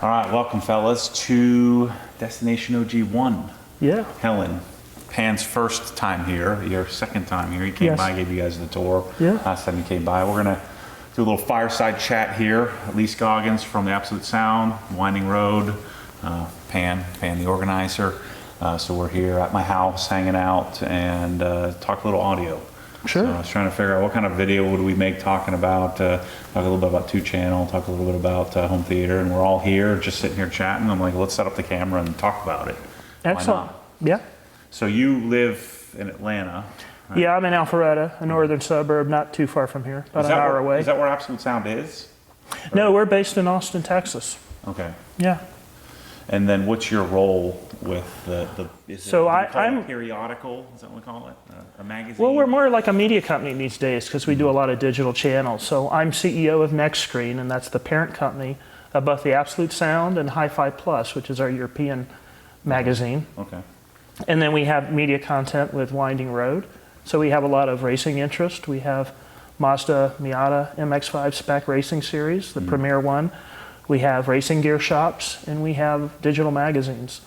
All right, welcome fellas to Destination OG1. Yeah. Helen, Pan's first time here, your second time here. He came by, gave you guys the tour. Yeah. Last time he came by. We're gonna do a little fireside chat here. Lee Scoggins from the Absolute Sound, Winding Road, Pan the organizer. So we're here at my house hanging out and talk a little audio. Sure. So I was trying to figure out what kind of video would we make talking about, talk a little bit about 2-channel, talk a little bit about home theater, and we're all here just sitting here chatting. I'm like, let's set up the camera and talk about it. Excellent. Yeah. So you live in Atlanta. Right? Yeah, I'm in Alpharetta, a northern suburb, not too far from here, about an hour away. Is that where Absolute Sound is? No, we're based in Austin, Texas. Okay. Yeah. And then what's your role with I'm a periodical, is that what we call it? A magazine? Well, we're more like a media company these days because we do a lot of digital channels. So I'm CEO of Next Screen, and that's the parent company of both the Absolute Sound and Hi-Fi Plus, which is our European magazine. Okay. And then we have media content with Winding Road. So we have a lot of racing interest. We have Mazda Miata MX-5 Spec Racing Series, the premier one. We have racing gear shops, and we have digital magazines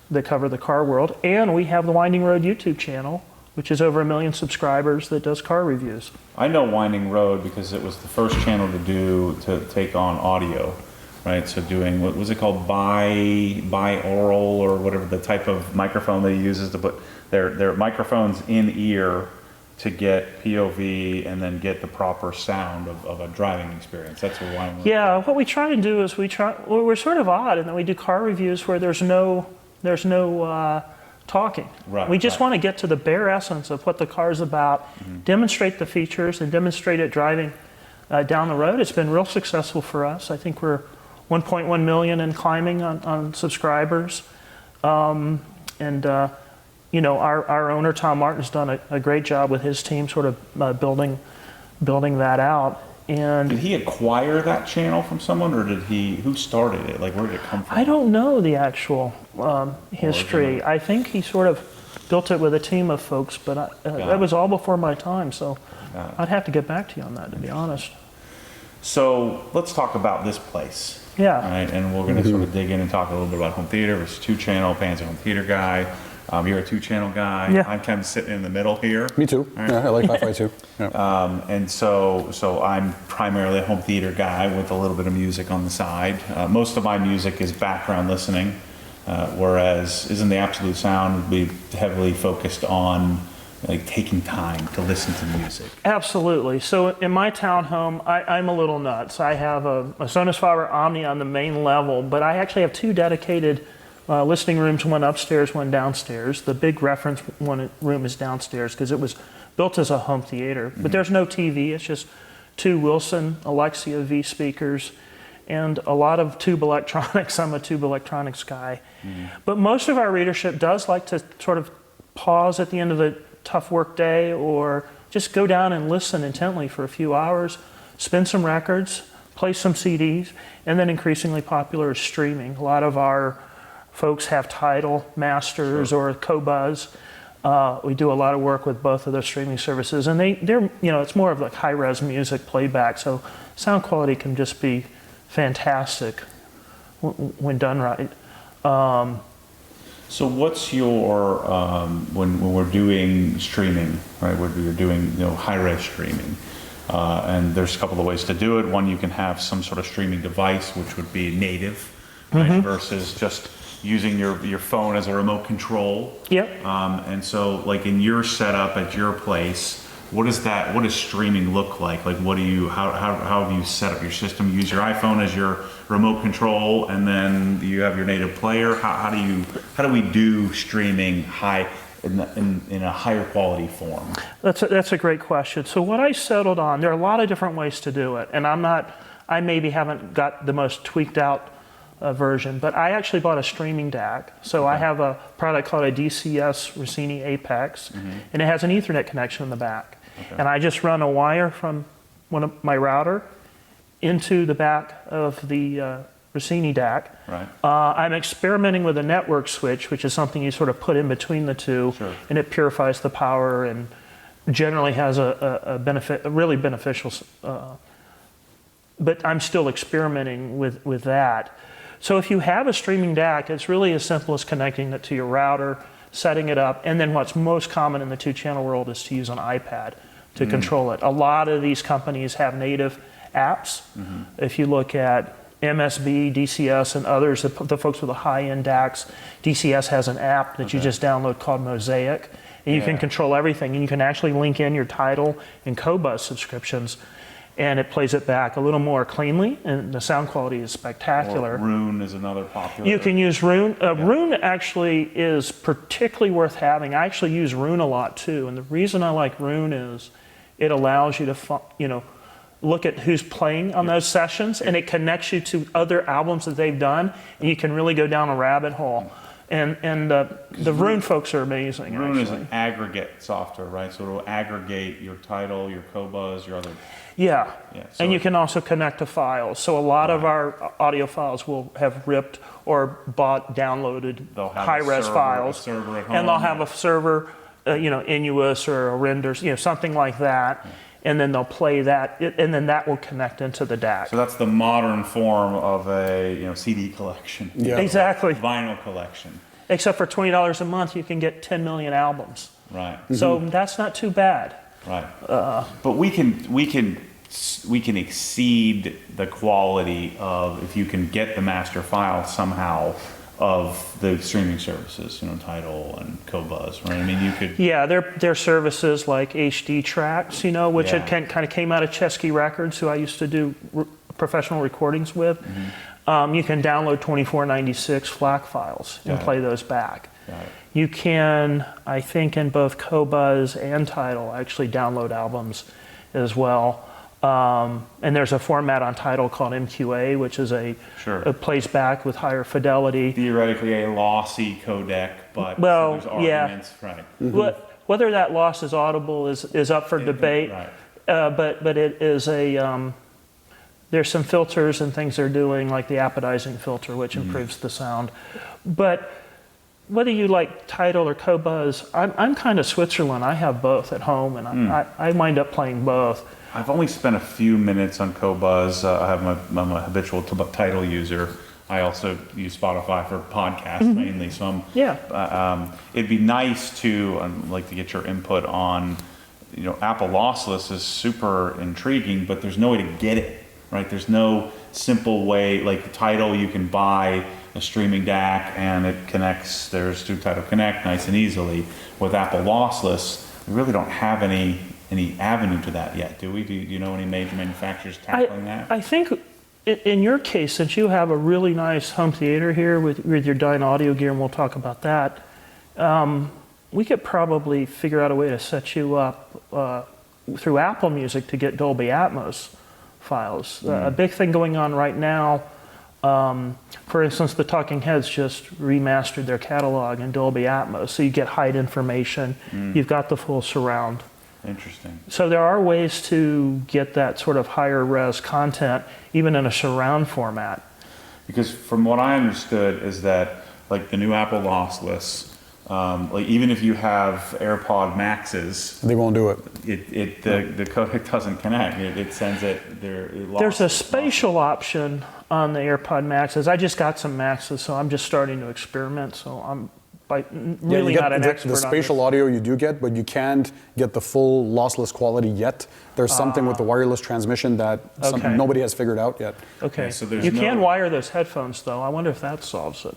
that cover the car world. And we have the Winding Road YouTube channel, which is over 1 million subscribers, that does car reviews. I know Winding Road because it was the first channel to take on audio, right? So doing, what was it called, binaural or whatever the type of microphone they uses to put their microphones in ear to get POV and then get the proper sound of a driving experience. That's what Winding Road. Yeah, what we try to do is we're sort of odd in that we do car reviews where there's no talking. Right, we just want to get to the bare essence of what the car's about, demonstrate the features, and demonstrate it driving down the road. It's been real successful for us. I think we're 1.1 million and climbing on subscribers. You know, our owner, Tom Martin's done a great job with his team sort of building that out. And did he acquire that channel from someone, or who started it? Like, where did it come from? I don't know the actual history. I think he sort of built it with a team of folks, but that was all before my time, so I'd have to get back to you on that, to be honest. So let's talk about this place. Yeah. Right, and we're going to sort of dig in and talk a little bit about home theater versus 2-channel. Pan's a home theater guy. You're a 2-channel guy. Yeah. I'm kind of sitting in the middle here. Me too. Right. Yeah, I like Hi-Fi too. Yeah. And so I'm primarily a home theater guy with a little bit of music on the side. Most of my music is background listening, whereas isn't the Absolute Sound be heavily focused on like taking time to listen to music? Absolutely. So in my townhome, I'm a little nuts. I have a Sonos Fiber Omni on the main level, but I actually have 2 dedicated listening rooms, one upstairs, one downstairs. The big reference room is downstairs because it was built as a home theater. But there's no TV. It's just 2 Wilson Alexia V speakers and a lot of tube electronics. I'm a tube electronics guy. But most of our readership does like to sort of pause at the end of a tough work day or just go down and listen intently for a few hours, spin some records, play some CDs, and then increasingly popular is streaming. A lot of our folks have Tidal, Masters, or Qobuz. We do a lot of work with both of those streaming services, and they're it's more of like high-res music playback, so sound quality can just be fantastic when done right. So what's your when we're doing streaming, right? Where you're doing high-res streaming, and there's a couple of ways to do it. One, you can have some sort of streaming device, which would be native, right? Versus just using your phone as a remote control. Yep. And so, like in your setup at your place, what does streaming look like? Like, how have you set up your system? You use your iPhone as your remote control, and then you have your native player. How do we do streaming in a higher quality form? That's a great question. So what I settled on, there are a lot of different ways to do it, and I maybe haven't got the most tweaked out version, but I actually bought a streaming DAC. So I have a product called a DCS Rossini Apex, and it has an Ethernet connection in the back. And I just run a wire from one of my router into the back of the Rossini DAC. Right. I'm experimenting with a network switch, which is something you sort of put in between the two, and it purifies the power and generally has a really beneficial. But I'm still experimenting with that. So if you have a streaming DAC, it's really as simple as connecting it to your router, setting it up, and then what's most common in the two-channel world is to use an iPad to control it. A lot of these companies have native apps. If you look at MSB, DCS, and others, the folks with the high-end DACs, DCS has an app that you just download called Mosaic, and you can control everything, and you can actually link in your Tidal and Qobuz subscriptions, and it plays it back a little more cleanly, and the sound quality is spectacular. Or Rune is another popular. You can use Rune. Rune actually is particularly worth having. I actually use Rune a lot too, and the reason I like Rune is it allows you to, look at who's playing on those sessions, and it connects you to other albums that they've done, and you can really go down a rabbit hole. And the Rune folks are amazing. Rune is actually. an aggregate software, right? So it'll aggregate your Tidal, your Qobuz, your other. Yeah, so and you can also connect to files. So a lot of our audio files will have ripped or downloaded They'll have high-res files, a server at home. and they'll have a server, Inuus or a Renders, something like that, and then they'll play that, and then that will connect into the DAC. So that's the modern form of a CD collection. Yeah. Exactly. Vinyl collection. Except for $20 a month, you can get 10 million albums. Right. So that's not too bad. Right. But we can exceed the quality of, if you can get the master file somehow, of the streaming services, Tidal and Qobuz, right? I mean, you could. Yeah, there are services like HD Tracks, which Yeah. kind of came out of Chesky Records, who I used to do professional recordings with. You can download 2496 FLAC files and Got it. play those back. Got it. You can, I think, in both Qobuz and Tidal, actually download albums as well. And there's a format on Tidal called MQA, which is it plays back with higher fidelity. Theoretically a lossy codec, but Well, there's arguments, right? Whether that loss is audible is up for debate. Right. But it is there's some filters and things they're doing, like the apodizing filter, which improves the sound. But whether you like Tidal or Qobuz, I'm kind of Switzerland. I have both at home, and I wind up playing both. I've only spent a few minutes on Qobuz. I'm a habitual Tidal user. I also use Spotify for podcasts mainly. So it'd be nice to like to get your input on, Apple lossless is super intriguing, but there's no way to get it, right? There's no simple way, like Tidal, you can buy a streaming DAC and it connects, there's through Tidal Connect nice and easily. With Apple lossless, we really don't have any avenue to that yet, do we? Do you know any major manufacturers tackling that? I think in your case, since you have a really nice home theater here with your Dyne audio gear, and we'll talk about that, we could probably figure out a way to set you up through Apple Music to get Dolby Atmos files. A big thing going on right now, for instance, the Talking Heads just remastered their catalog in Dolby Atmos, so you get height information, you've got the full surround. Interesting. So there are ways to get that sort of higher res content, even in a surround format. Because from what I understood is that, like the new Apple lossless, like even if you have AirPod Maxes, They won't do it. the codec doesn't connect. It sends it there. There's a spatial option on the AirPod Maxes. I just got some Maxes, so I'm just starting to experiment. So I'm really you not get an expert the spatial on this. audio you do get, but you can't get the full lossless quality yet. There's something with the wireless transmission that Okay. nobody has figured out yet. Okay, Yeah, so there's you can no- wire those headphones though. I wonder if that solves it.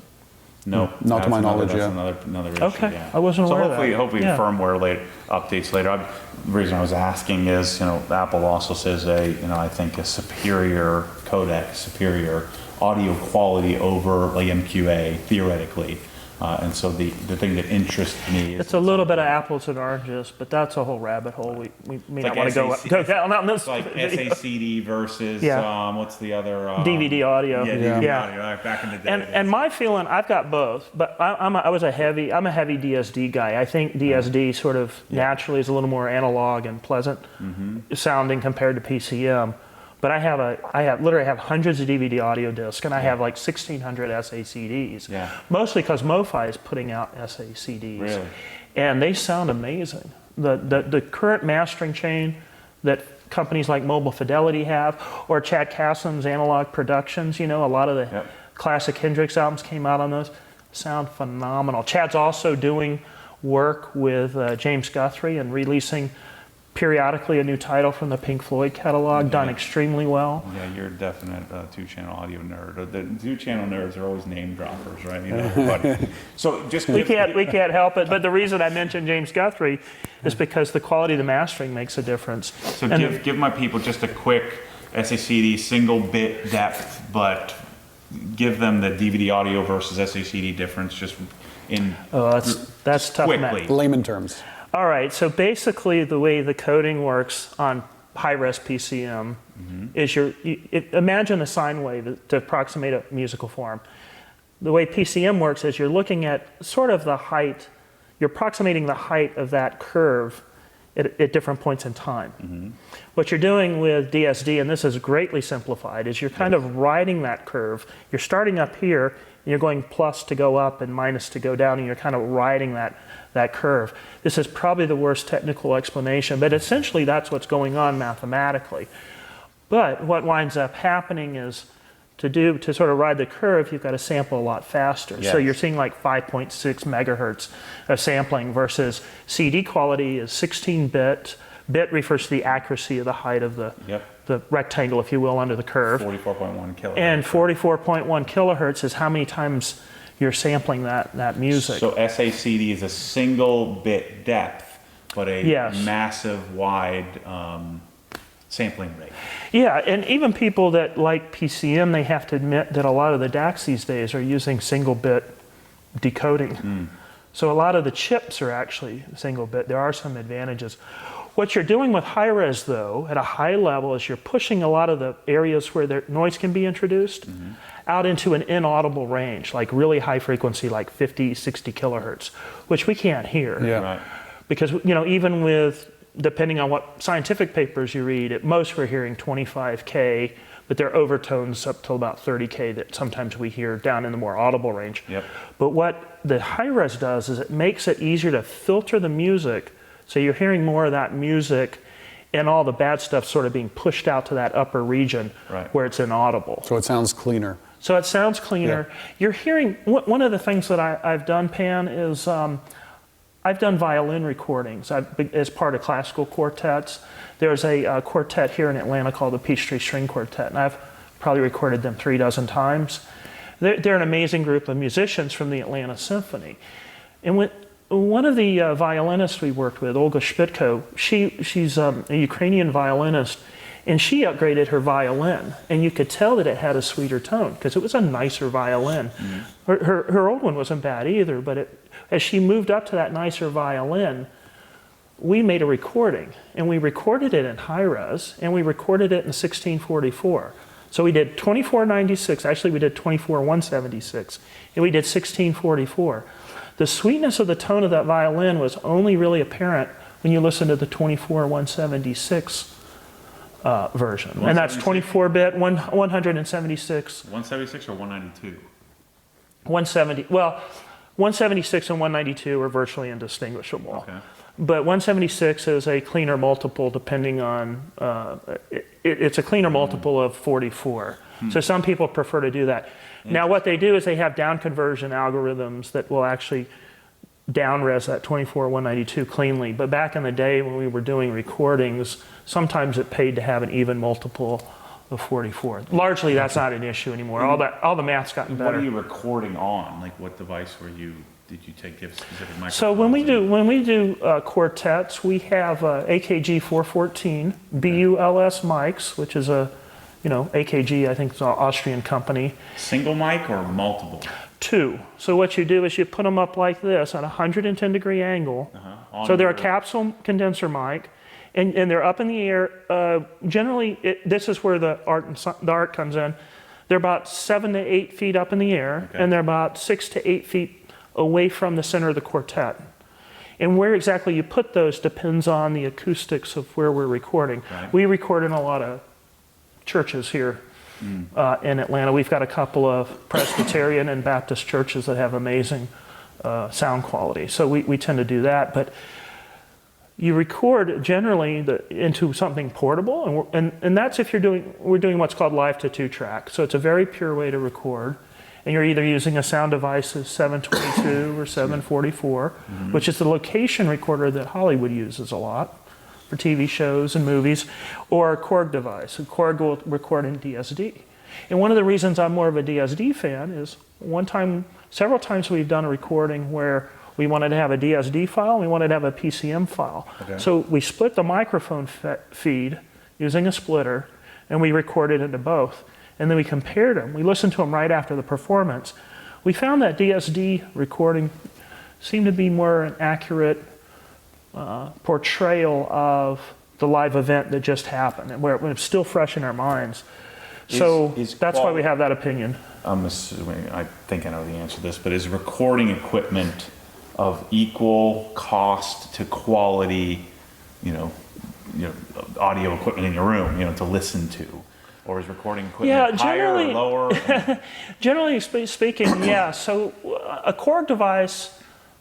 No, Not to that's my knowledge, That's yeah. another issue. Okay, yeah. I wasn't aware of that. Hopefully, Yeah. firmware updates later. The reason I was asking is, Apple also says I think a superior codec, superior audio quality over like MQA theoretically. And so the thing that interests me is It's a little bit of apples and oranges, but that's a whole rabbit hole we may not like want to go down on this. It's like SACD versus Yeah. what's the other DVD audio. Yeah, DVD Yeah. audio. Back in the day. And my feeling, I've got both, but I'm a heavy DSD guy. I think DSD sort of naturally is a little more analog and pleasant sounding compared to PCM. But I literally have hundreds of DVD audio discs, and I have like 1,600 SACDs. Yeah. Mostly because MoFi is putting out SACDs. Really? And they sound amazing. The current mastering chain that companies like Mobile Fidelity have, or Chad Kassem's Analog Productions, a lot of the classic Hendrix albums came out on those. Sound phenomenal. Chad's also doing work with James Guthrie and releasing periodically a new title from the Pink Floyd catalog, done extremely well. Yeah, you're a definite two-channel audio nerd. The two-channel nerds are always name droppers, right? You know, everybody. So just We can't help it, but the reason I mentioned James Guthrie is because the quality of the mastering makes a difference. So give my people just a quick SACD single bit depth, but give them the DVD audio versus SACD difference just in that's tough. quickly. Layman terms. All right, so basically the way the coding works on high-res PCM is imagine a sine wave to approximate a musical form. The way PCM works is you're looking at sort of the height, you're approximating the height of that curve at different points in time. What you're doing with DSD, and this is greatly simplified, is you're kind of riding that curve. You're starting up here, and you're going plus to go up and minus to go down, and you're kind of riding that curve. This is probably the worst technical explanation, but essentially that's what's going on mathematically. But what winds up happening is to sort of ride the curve, you've got to sample a lot faster. Yes. So you're seeing like 5.6 megahertz of sampling versus CD quality is 16-bit. Bit refers to the accuracy of the height of the rectangle, if you will, under the curve. 44.1 kilohertz. And 44.1 kilohertz is how many times you're sampling that music. So SACD is a single bit depth, but a massive wide sampling rate. Yeah, and even people that like PCM, they have to admit that a lot of the DACs these days are using single bit decoding. So a lot of the chips are actually single bit. There are some advantages. What you're doing with high res, though, at a high level, is you're pushing a lot of the areas where the noise can be introduced out into an inaudible range, like really high frequency, like 50, 60 kilohertz, which we can't hear. Yeah. Right. Because, you know, even with, depending on what scientific papers you read, at most we're hearing 25K, but there are overtones up to about 30K that sometimes we hear down in the more audible range. But what the high res does is it makes it easier to filter the music, so you're hearing more of that music and all the bad stuff sort of being pushed out to that upper region where it's inaudible. So it sounds cleaner. So it sounds cleaner. Yeah. You're hearing, one of the things that I've done, Pan, is I've done violin recordings as part of classical quartets. There's a quartet here in Atlanta called the Peachtree String Quartet, and I've probably recorded them 36 times. They're an amazing group of musicians from the Atlanta Symphony. And one of the violinists we worked with, Olga Shpitko, she's a Ukrainian violinist, and she upgraded her violin, and you could tell that it had a sweeter tone because it was a nicer violin. Her old one wasn't bad either, but as she moved up to that nicer violin, we made a recording, and we recorded it in high res, and we recorded it in 1644. So we did 2496, actually we did 24176, and we did 1644. The sweetness of the tone of that violin was only really apparent when you listen to the 24176 version. And that's 24-bit, 176. 176 or 192? 170, well, 176 and 192 are virtually indistinguishable. Okay. But 176 is a cleaner multiple depending on, it's a cleaner multiple of 44. So some people prefer to do that. Now what they do is they have down conversion algorithms that will actually down res that 24192 cleanly. But back in the day when we were doing recordings, sometimes it paid to have an even multiple of 44. Largely that's not an issue anymore. All the math's gotten better. What are you recording on? Like what device did you give specific microphones? So when we do quartets, we have AKG 414 BULS mics, which is AKG, I think it's an Austrian company. Single mic or multiple? Two. So what you do is you put them up like this at a 110 degree angle. So they're a capsule condenser mic, and they're up in the air. Generally, this is where the art comes in. They're about 7 to 8 feet up in the air, and they're about 6 to 8 feet away from the center of the quartet. And where exactly you put those depends on the acoustics of where we're recording. Right. We record in a lot of churches here in Atlanta. We've got a couple of Presbyterian and Baptist churches that have amazing sound quality. So we tend to do that. But you record generally into something portable, and that's if we're doing what's called live to 2-track. So it's a very pure way to record. and you're either using a sound device as 722 or 744, which is the location recorder that Hollywood uses a lot for TV shows and movies, or a Korg device. A Korg will record in DSD. And one of the reasons I'm more of a DSD fan is several times we've done a recording where we wanted to have a DSD file, and we wanted to have a PCM file. Okay. So we split the microphone feed using a splitter, and we recorded into both. And then we compared them. We listened to them right after the performance. We found that DSD recording seemed to be more an accurate portrayal of the live event that just happened, and where it was still fresh in our minds. So that's why we have that opinion. I'm assuming, I think I know the answer to this, but is recording equipment of equal cost to quality, audio equipment in your room, to listen to? Or is recording equipment higher or lower? Generally speaking, yeah. So a Korg device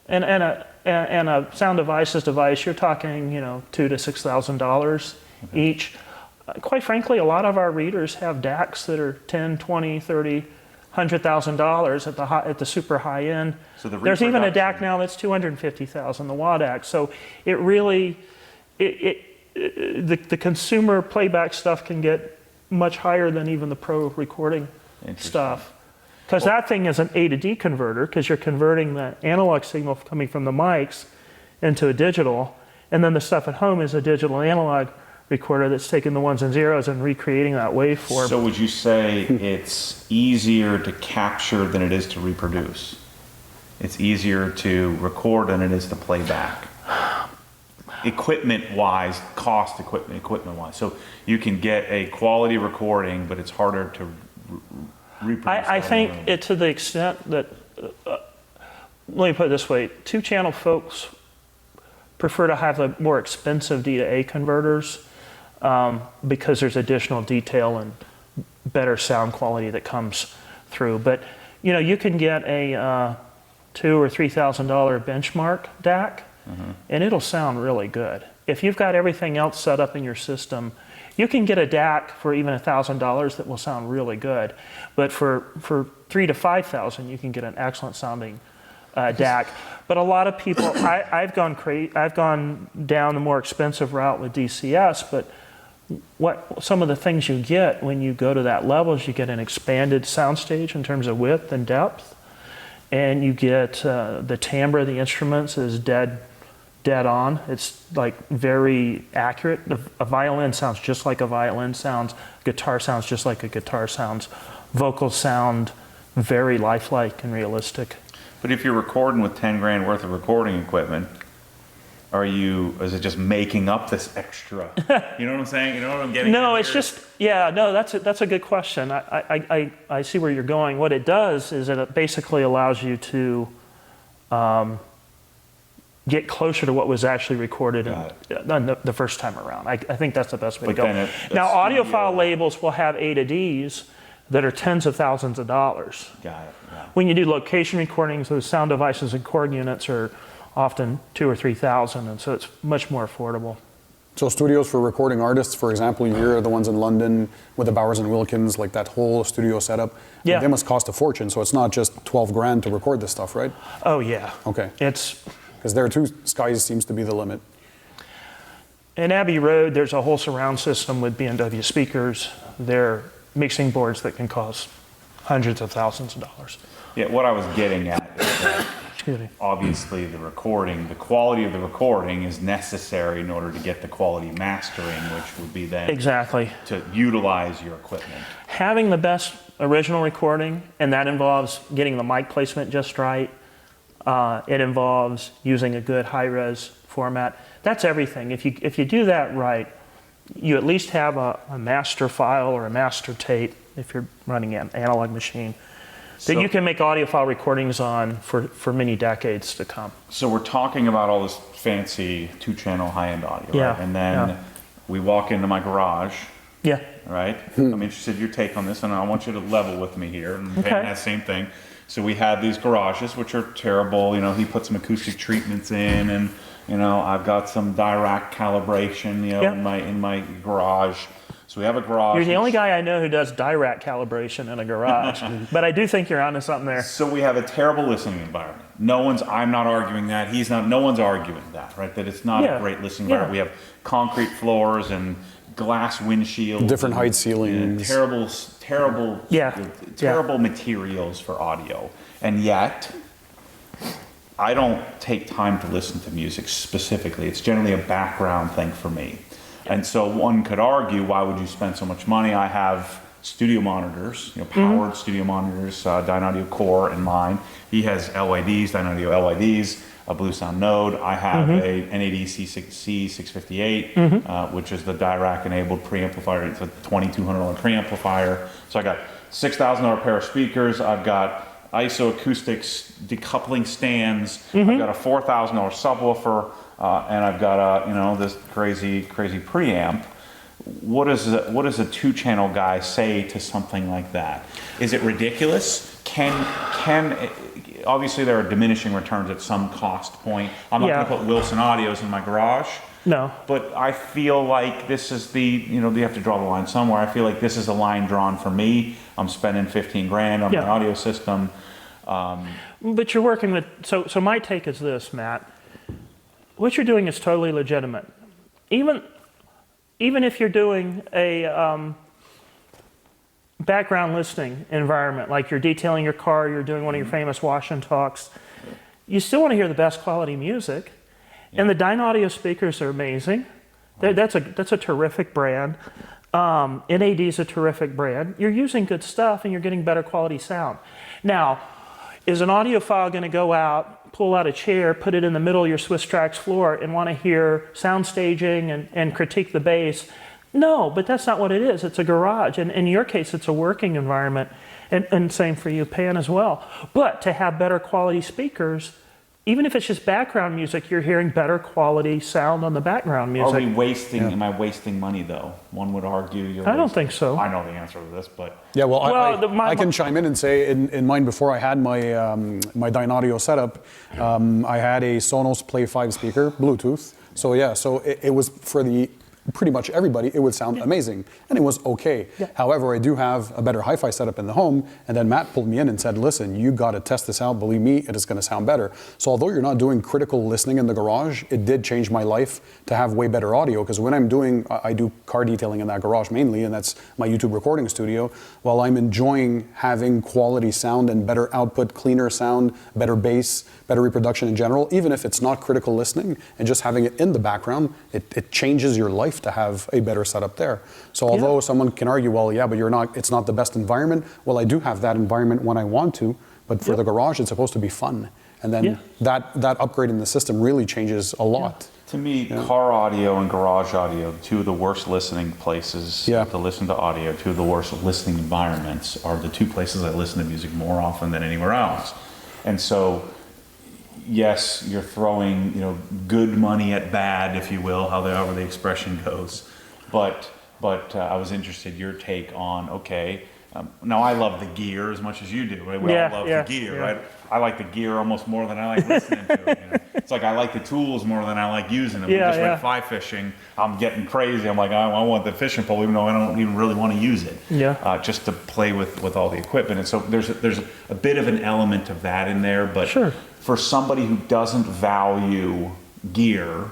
and a sound devices device, you're talking, $2,000 to $6,000 each. Quite frankly, a lot of our readers have DACs that are $10,000, $20,000, $30,000, $100,000 at the super high end. So there's even a DAC now that's $250,000, the WA DAC. So it really, the consumer playback stuff can get much higher than even the pro recording stuff. Because that thing is an A to D converter, because you're converting the analog signal coming from the mics into a digital, and then the stuff at home is a digital analog recorder that's taking the ones and zeros and recreating that waveform. So would you say it's easier to capture than it is to reproduce? It's easier to record than it is to play back? Equipment-wise, equipment-wise. So you can get a quality recording, but it's harder to reproduce. I think it to the extent that, let me put it this way, two-channel folks prefer to have the more expensive D to A converters because there's additional detail and better sound quality that comes through. But you can get a $2,000 or $3,000 benchmark DAC, and it'll sound really good. If you've got everything else set up in your system, you can get a DAC for even $1,000 that will sound really good. But for $3,000 to $5,000, you can get an excellent sounding DAC. But a lot of people, I've gone down the more expensive route with DCS, but some of the things you get when you go to that level is you get an expanded soundstage in terms of width and depth, and you get the timbre of the instruments is dead on. It's like very accurate. A violin sounds just like a violin sounds. Guitar sounds just like a guitar sounds. Vocals sound very lifelike and realistic. But if you're recording with 10 grand worth of recording equipment, is it just making up this extra? You know what I'm saying? You know what I'm getting at? No, it's just, that's a good question. I see where you're going. What it does is it basically allows you to get closer to what was actually recorded the first time around. I think that's the best way to go. Now, audiophile labels will have A to Ds that are tens of thousands of dollars. Got it. Yeah. When you do location recordings, those sound devices and Korg units are often $2,000 or $3,000, and so it's much more affordable. So studios for recording artists, for example, you're the ones in London with the Bowers and Wilkins, like that whole studio setup. Yeah. They must cost a fortune, so it's not just 12 grand to record this stuff, right? Oh yeah. Okay. Because there too, skies seems to be the limit. In Abbey Road, there's a whole surround system with B&W speakers. They're mixing boards that can cost hundreds of thousands of dollars. Yeah, what I was getting at is that obviously the quality of the recording is necessary in order to get the quality mastering, which would be then to utilize your equipment. Having the best original recording, and that involves getting the mic placement just right. It involves using a good high-res format. That's everything. If you do that right, you at least have a master file or a master tape, if you're running an analog machine, that you can make audiophile recordings on for many decades to come. So we're talking about all this fancy two-channel high-end audio, right? And then we walk into my garage. Yeah. Right? I'm interested in your take on this, and I want you to level with me here. And that same thing. So we have these garages, which are terrible. He put some acoustic treatments in, and I've got some Dirac calibration, in my garage. So we have a garage. You're the only guy I know who does Dirac calibration in a garage, but I do think you're onto something there. So we have a terrible listening environment. I'm not arguing that. No one's arguing that, right? That it's not a great listening environment. We have concrete floors and glass windshields. Different height ceilings. Terrible materials for audio. And yet, I don't take time to listen to music specifically. It's generally a background thing for me. And so one could argue, why would you spend so much money? I have studio monitors, powered studio monitors, Dynaudio Core in mine. He has LYDs, Dynaudio LYDs, a Blue Sound Node. I have a NAD C658, which is the Dirac-enabled preamplifier. It's a $2,200 preamplifier. So I got $6,000 pair of speakers. I've got isoacoustics decoupling stands. I've got a $4,000 subwoofer. And I've got this crazy preamp. What does a two-channel guy say to something like that? Is it ridiculous? Obviously there are diminishing returns at some cost point. I'm not going to put Wilson Audios in my garage. No. But I feel like this is you have to draw the line somewhere. I feel like this is a line drawn for me. I'm spending 15 grand on my audio system. But you're working with, so my take is this, Matt. What you're doing is totally legitimate. Even if you're doing a background listening environment, like you're detailing your car, you're doing one of your famous wash and talks, you still want to hear the best quality music. And the Dynaudio speakers are amazing. That's a terrific brand. NAD is a terrific brand. You're using good stuff and you're getting better quality sound. Now, is an audiophile going to go out, pull out a chair, put it in the middle of your Swiss Tracks floor and want to hear sound staging and critique the bass? No, but that's not what it is. It's a garage. And in your case, it's a working environment. And same for you, Pan, as well. But to have better quality speakers, even if it's just background music, you're hearing better quality sound on the background music. Am I wasting money though? One would argue I don't think so. I know the answer to this, but... Yeah, I can chime in and say, in mine, before I had my my Dynaudio setup, I had a Sonos Play 5 speaker, Bluetooth. So it was for pretty much everybody, it would sound amazing, and it was okay. However, I do have a better hi-fi setup in the home, and then Matt pulled me in and said, listen, you got to test this out. Believe me, it is going to sound better. So although you're not doing critical listening in the garage, it did change my life to have way better audio, because when I do car detailing in that garage mainly, and that's my YouTube recording studio, while I'm enjoying having quality sound and better output, cleaner sound, better bass, better reproduction in general, even if it's not critical listening, and just having it in the background, it changes your life to have a better setup there. So although someone can argue, well, yeah, but it's not the best environment. Well, I do have that environment when I want to, but for the garage, it's supposed to be fun. And then that upgrade in the system really changes a lot. To me, car audio and garage audio, two of the worst listening places to listen to audio, two of the worst listening environments, are the two places I listen to music more often than anywhere else. And so, yes, you're throwing good money at bad, if you will, however the expression goes. But I was interested your take on now I love the gear as much as you do. Right? We all love the gear, right? I like the gear almost more than I like listening to it. It's like I like the tools more than I like using them. We just went fly fishing. I'm getting crazy. I'm like, I want the fishing pole, even though I don't even really want to use it. Just to play with all the equipment. And so there's a bit of an element of that in there. But for somebody who doesn't value gear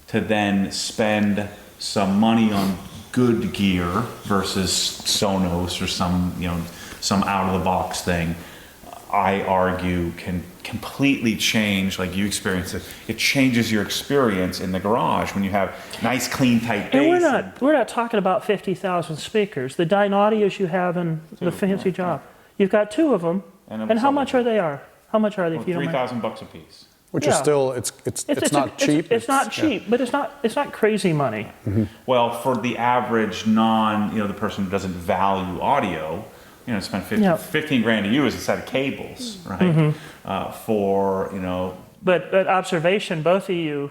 to then spend some money on good gear versus Sonos or some out of the box thing, I argue can completely change, like you experienced it. It changes your experience in the garage when you have nice, clean, tight bass. And we're not talking about 50,000 speakers. The Dynaudios you have in the fancy job, you've got two of them. And how much are they? How much are they? If you don't mind? $3,000 a piece. Which is still, it's not cheap. It's not cheap, but it's not crazy money. Well, for the average the person who doesn't value audio, spend 15 grand to you is a set of cables, right? But observation, both of you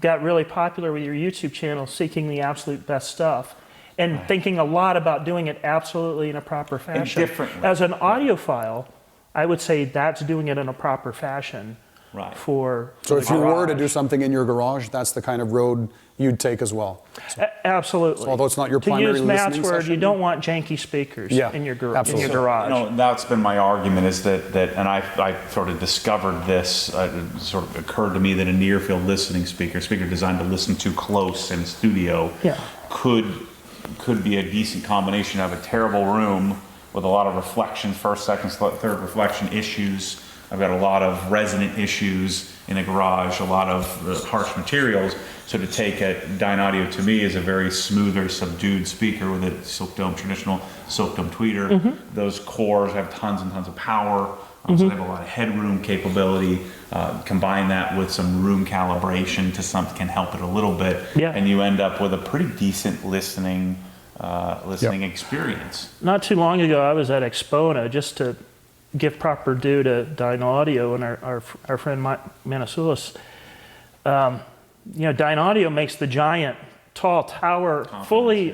got really popular with your YouTube channel, seeking the absolute best stuff, and thinking a lot about doing it absolutely in a proper fashion. And differently. As an audiophile, I would say that's doing it in a proper fashion. Right. for So the if you were to garage. do something in your garage, that's the kind of road you'd take as well. Absolutely. So although it's not your to primary use Matt's listening word, session? you don't want janky speakers Yeah, in your absolutely. in your garage. You know, that's been my argument is that and I sort of discovered this, it sort of occurred to me that a near field listening speaker designed to listen to close in studio Yeah. could be a decent combination of a terrible room with a lot of reflections, first, second, third reflection issues. I've got a lot of resonant issues in a garage, a lot of harsh materials. So to take a Dynaudio to me is a very smooth, very subdued speaker with a silk dome, traditional silk dome tweeter. Those cores have tons and tons of power. So they have a lot of headroom capability. Combine that with some room calibration can help it a little bit. Yeah. And you end up with a pretty decent listening experience. Not too long ago, I was at Expona just to give proper due to Dynaudio and our friend Mike Manasulis. You know, Dynaudio makes the giant, tall tower, fully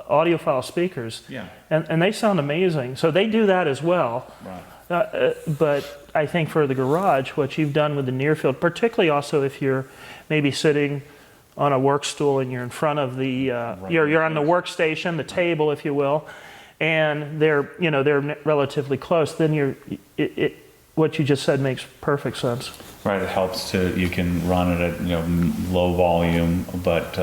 audiophile speakers, and they sound amazing. So they do that as well. Right. But I think for the garage, what you've done with the near field, particularly also if you're maybe sitting on a work stool and you're in front of the you're on the workstation, the table, if you will, and they're relatively close, then what you just said makes perfect sense. Right, it helps you can run it at low volume, but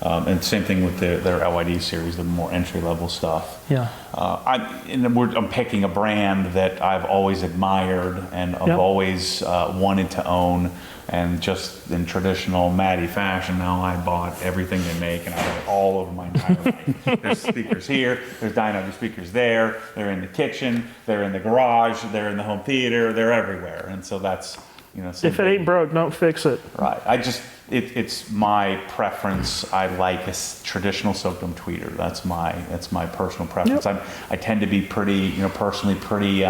and same thing with their LID series, the more entry level stuff. Yeah. I'm picking a brand that I've always admired and I've always wanted to own. And just in traditional Matty fashion, now I bought everything they make, and I have it all over my entire life. There's speakers here, there's Dynaudio speakers there, they're in the kitchen, they're in the garage, they're in the home theater, they're everywhere. And so that's, if it ain't broke, don't fix it. Right. It's my preference. I like a traditional silk dome tweeter. That's my personal preference. Yep. I tend to be pretty, personally pretty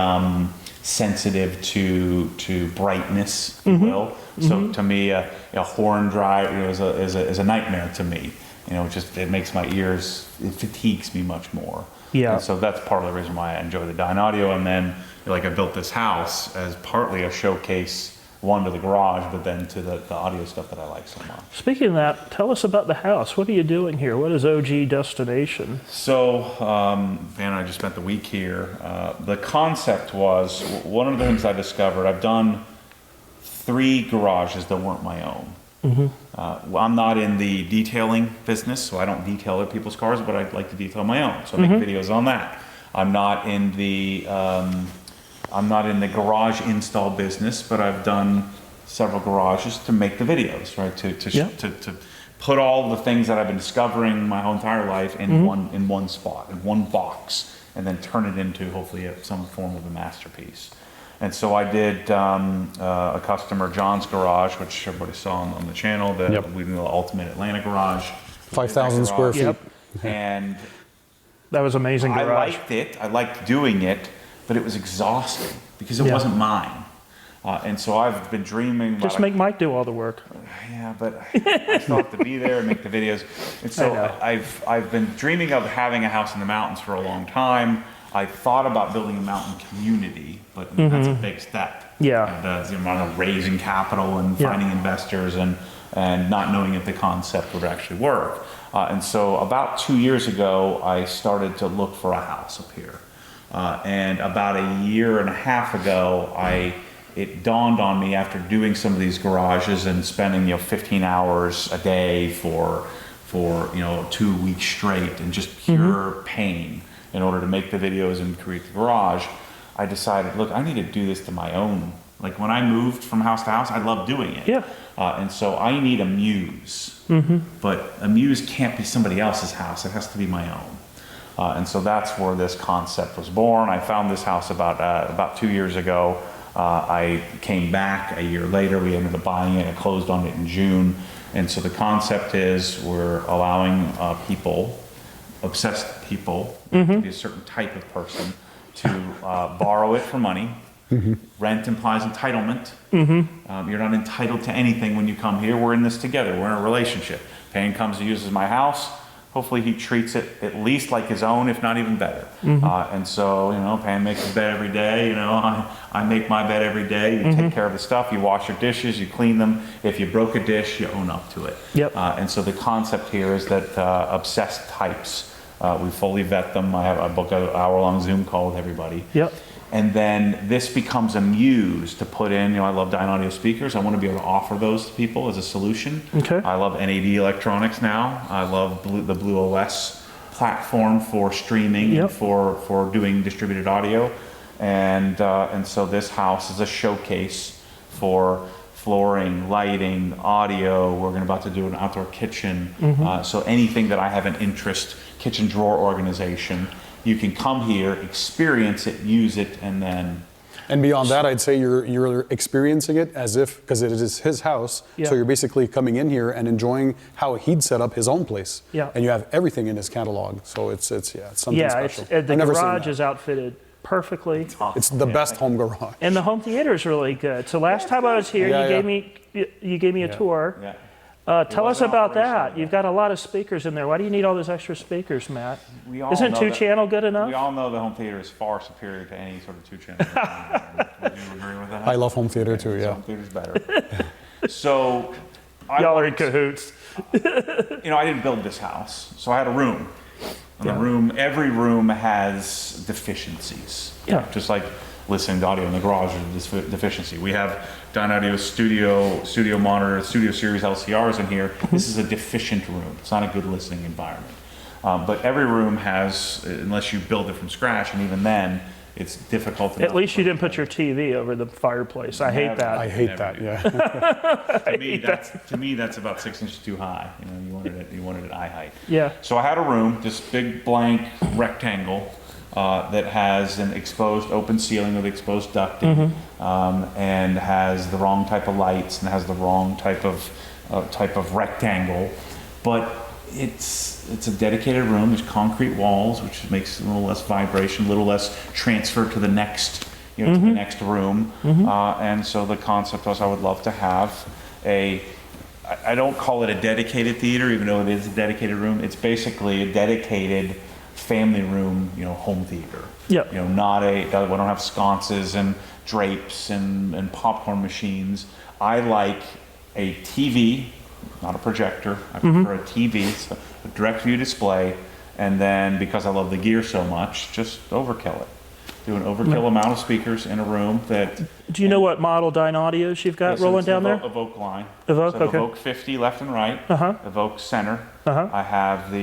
sensitive to brightness, if you will. So to me, a horn drive is a nightmare to me. It makes my ears, it fatigues me much more. Yeah. And so that's part of the reason why I enjoy the Dynaudio. And then, I built this house as partly a showcase, one to the garage, but then to the audio stuff that I like so much. Speaking of that, tell us about the house. What are you doing here? What is OG Destination? So, Van and I just spent the week here. The concept was, one of the things I discovered, I've done 3 garages that weren't my own. I'm not in the detailing business, so I don't detail other people's cars, but I like to detail my own, so I make videos on that. I'm not in the garage install business, but I've done several garages to make the videos, right? To put all the things that I've been discovering my whole entire life in one spot, in one box, and then turn it into hopefully some form of a masterpiece. And so I did a customer, John's Garage, which everybody saw on the channel, the Ultimate Atlanta Garage. 5,000 square feet. Yep. And That was amazing I garage. liked it. I liked doing it, but it was exhausting because it wasn't mine. And so I've been dreaming about Just make Mike do all the work. Yeah, but I still have to be there and make the videos. And so I've been dreaming of having a house in the mountains for a long time. I thought about building a mountain community, but that's a big step. Yeah. And raising capital and finding investors and not knowing if the concept would actually work. And so about 2 years ago, I started to look for a house up here. And about a year and a half ago, it dawned on me after doing some of these garages and spending 15 hours a day for 2 weeks straight and just pure pain in order to make the videos and create the garage, I decided, look, I need to do this to my own. Like when I moved from house to house, I loved doing it. Yeah. And so I need a muse. But a muse can't be somebody else's house. It has to be my own. And so that's where this concept was born. I found this house about 2 years ago. I came back a year later. We ended up buying it. I closed on it in June. And so the concept is we're allowing people, obsessed people, to be a certain type of person, to borrow it for money. Rent implies entitlement. You're not entitled to anything when you come here. We're in this together. We're in a relationship. Payne comes and uses my house. hopefully he treats it at least like his own, if not even better. And so, Pam makes his bed every day. I make my bed every day. You take care of the stuff. You wash your dishes. You clean them. If you broke a dish, you own up to it. Yep. And so the concept here is that obsessed types, we fully vet them. I book an hour-long Zoom call with everybody. Yep. And then this becomes a muse to put in, I love Dynaudio speakers. I want to be able to offer those to people as a solution. Okay. I love NAD electronics now. I love the Blue OS platform for streaming and for doing distributed audio. And so this house is a showcase for flooring, lighting, audio. We're about to do an outdoor kitchen. So anything that I have an interest, kitchen drawer organization, you can come here, experience it, use it, and then... And beyond that, I'd say you're experiencing it as if, because it is his house, so you're basically coming in here and enjoying how he'd set up his own place. Yeah. And you have everything in his catalog, so it's something special. The garage is outfitted perfectly. It's the best home garage. And the home theater is really good. So last time I was here, you gave me a tour. Yeah. Tell us about that. You've got a lot of speakers in there. Why do you need all those extra speakers, Matt? Isn't two-channel good enough? We all know the home theater is far superior to any sort of two-channel. Would you agree with that? I love home theater too, yeah. Home theater's better. So, y'all are in cahoots. I didn't build this house, so I had a room. And every room has deficiencies. Yeah. Just like listening to audio in the garage is a deficiency. We have Dynaudio studio monitor, studio series LCRs in here. This is a deficient room. It's not a good listening environment. But every room has, unless you build it from scratch, and even then, it's difficult. At least you didn't put your TV over the fireplace. I hate that. I hate that, yeah. To me, that's about 6 inches too high. You wanted it eye height. Yeah. So I had a room, this big blank rectangle, that has an exposed open ceiling with exposed ducting, and has the wrong type of lights and has the wrong type of rectangle, but it's a dedicated room. There's concrete walls, which makes a little less vibration, a little less transfer to the next, to the next room. And so the concept was I would love to have I don't call it a dedicated theater, even though it is a dedicated room. It's basically a dedicated family room, home theater. Yeah. We don't have sconces and drapes and popcorn machines. I like a TV, not a projector. I prefer a TV, so a direct view display, and then because I love the gear so much, just overkill it. Do an overkill amount of speakers in a room that... Do you know what model Dynaudios you've got rolling down there? Evoke line. Evoke, so okay. Evoke 50 left and right. Evoke center. I have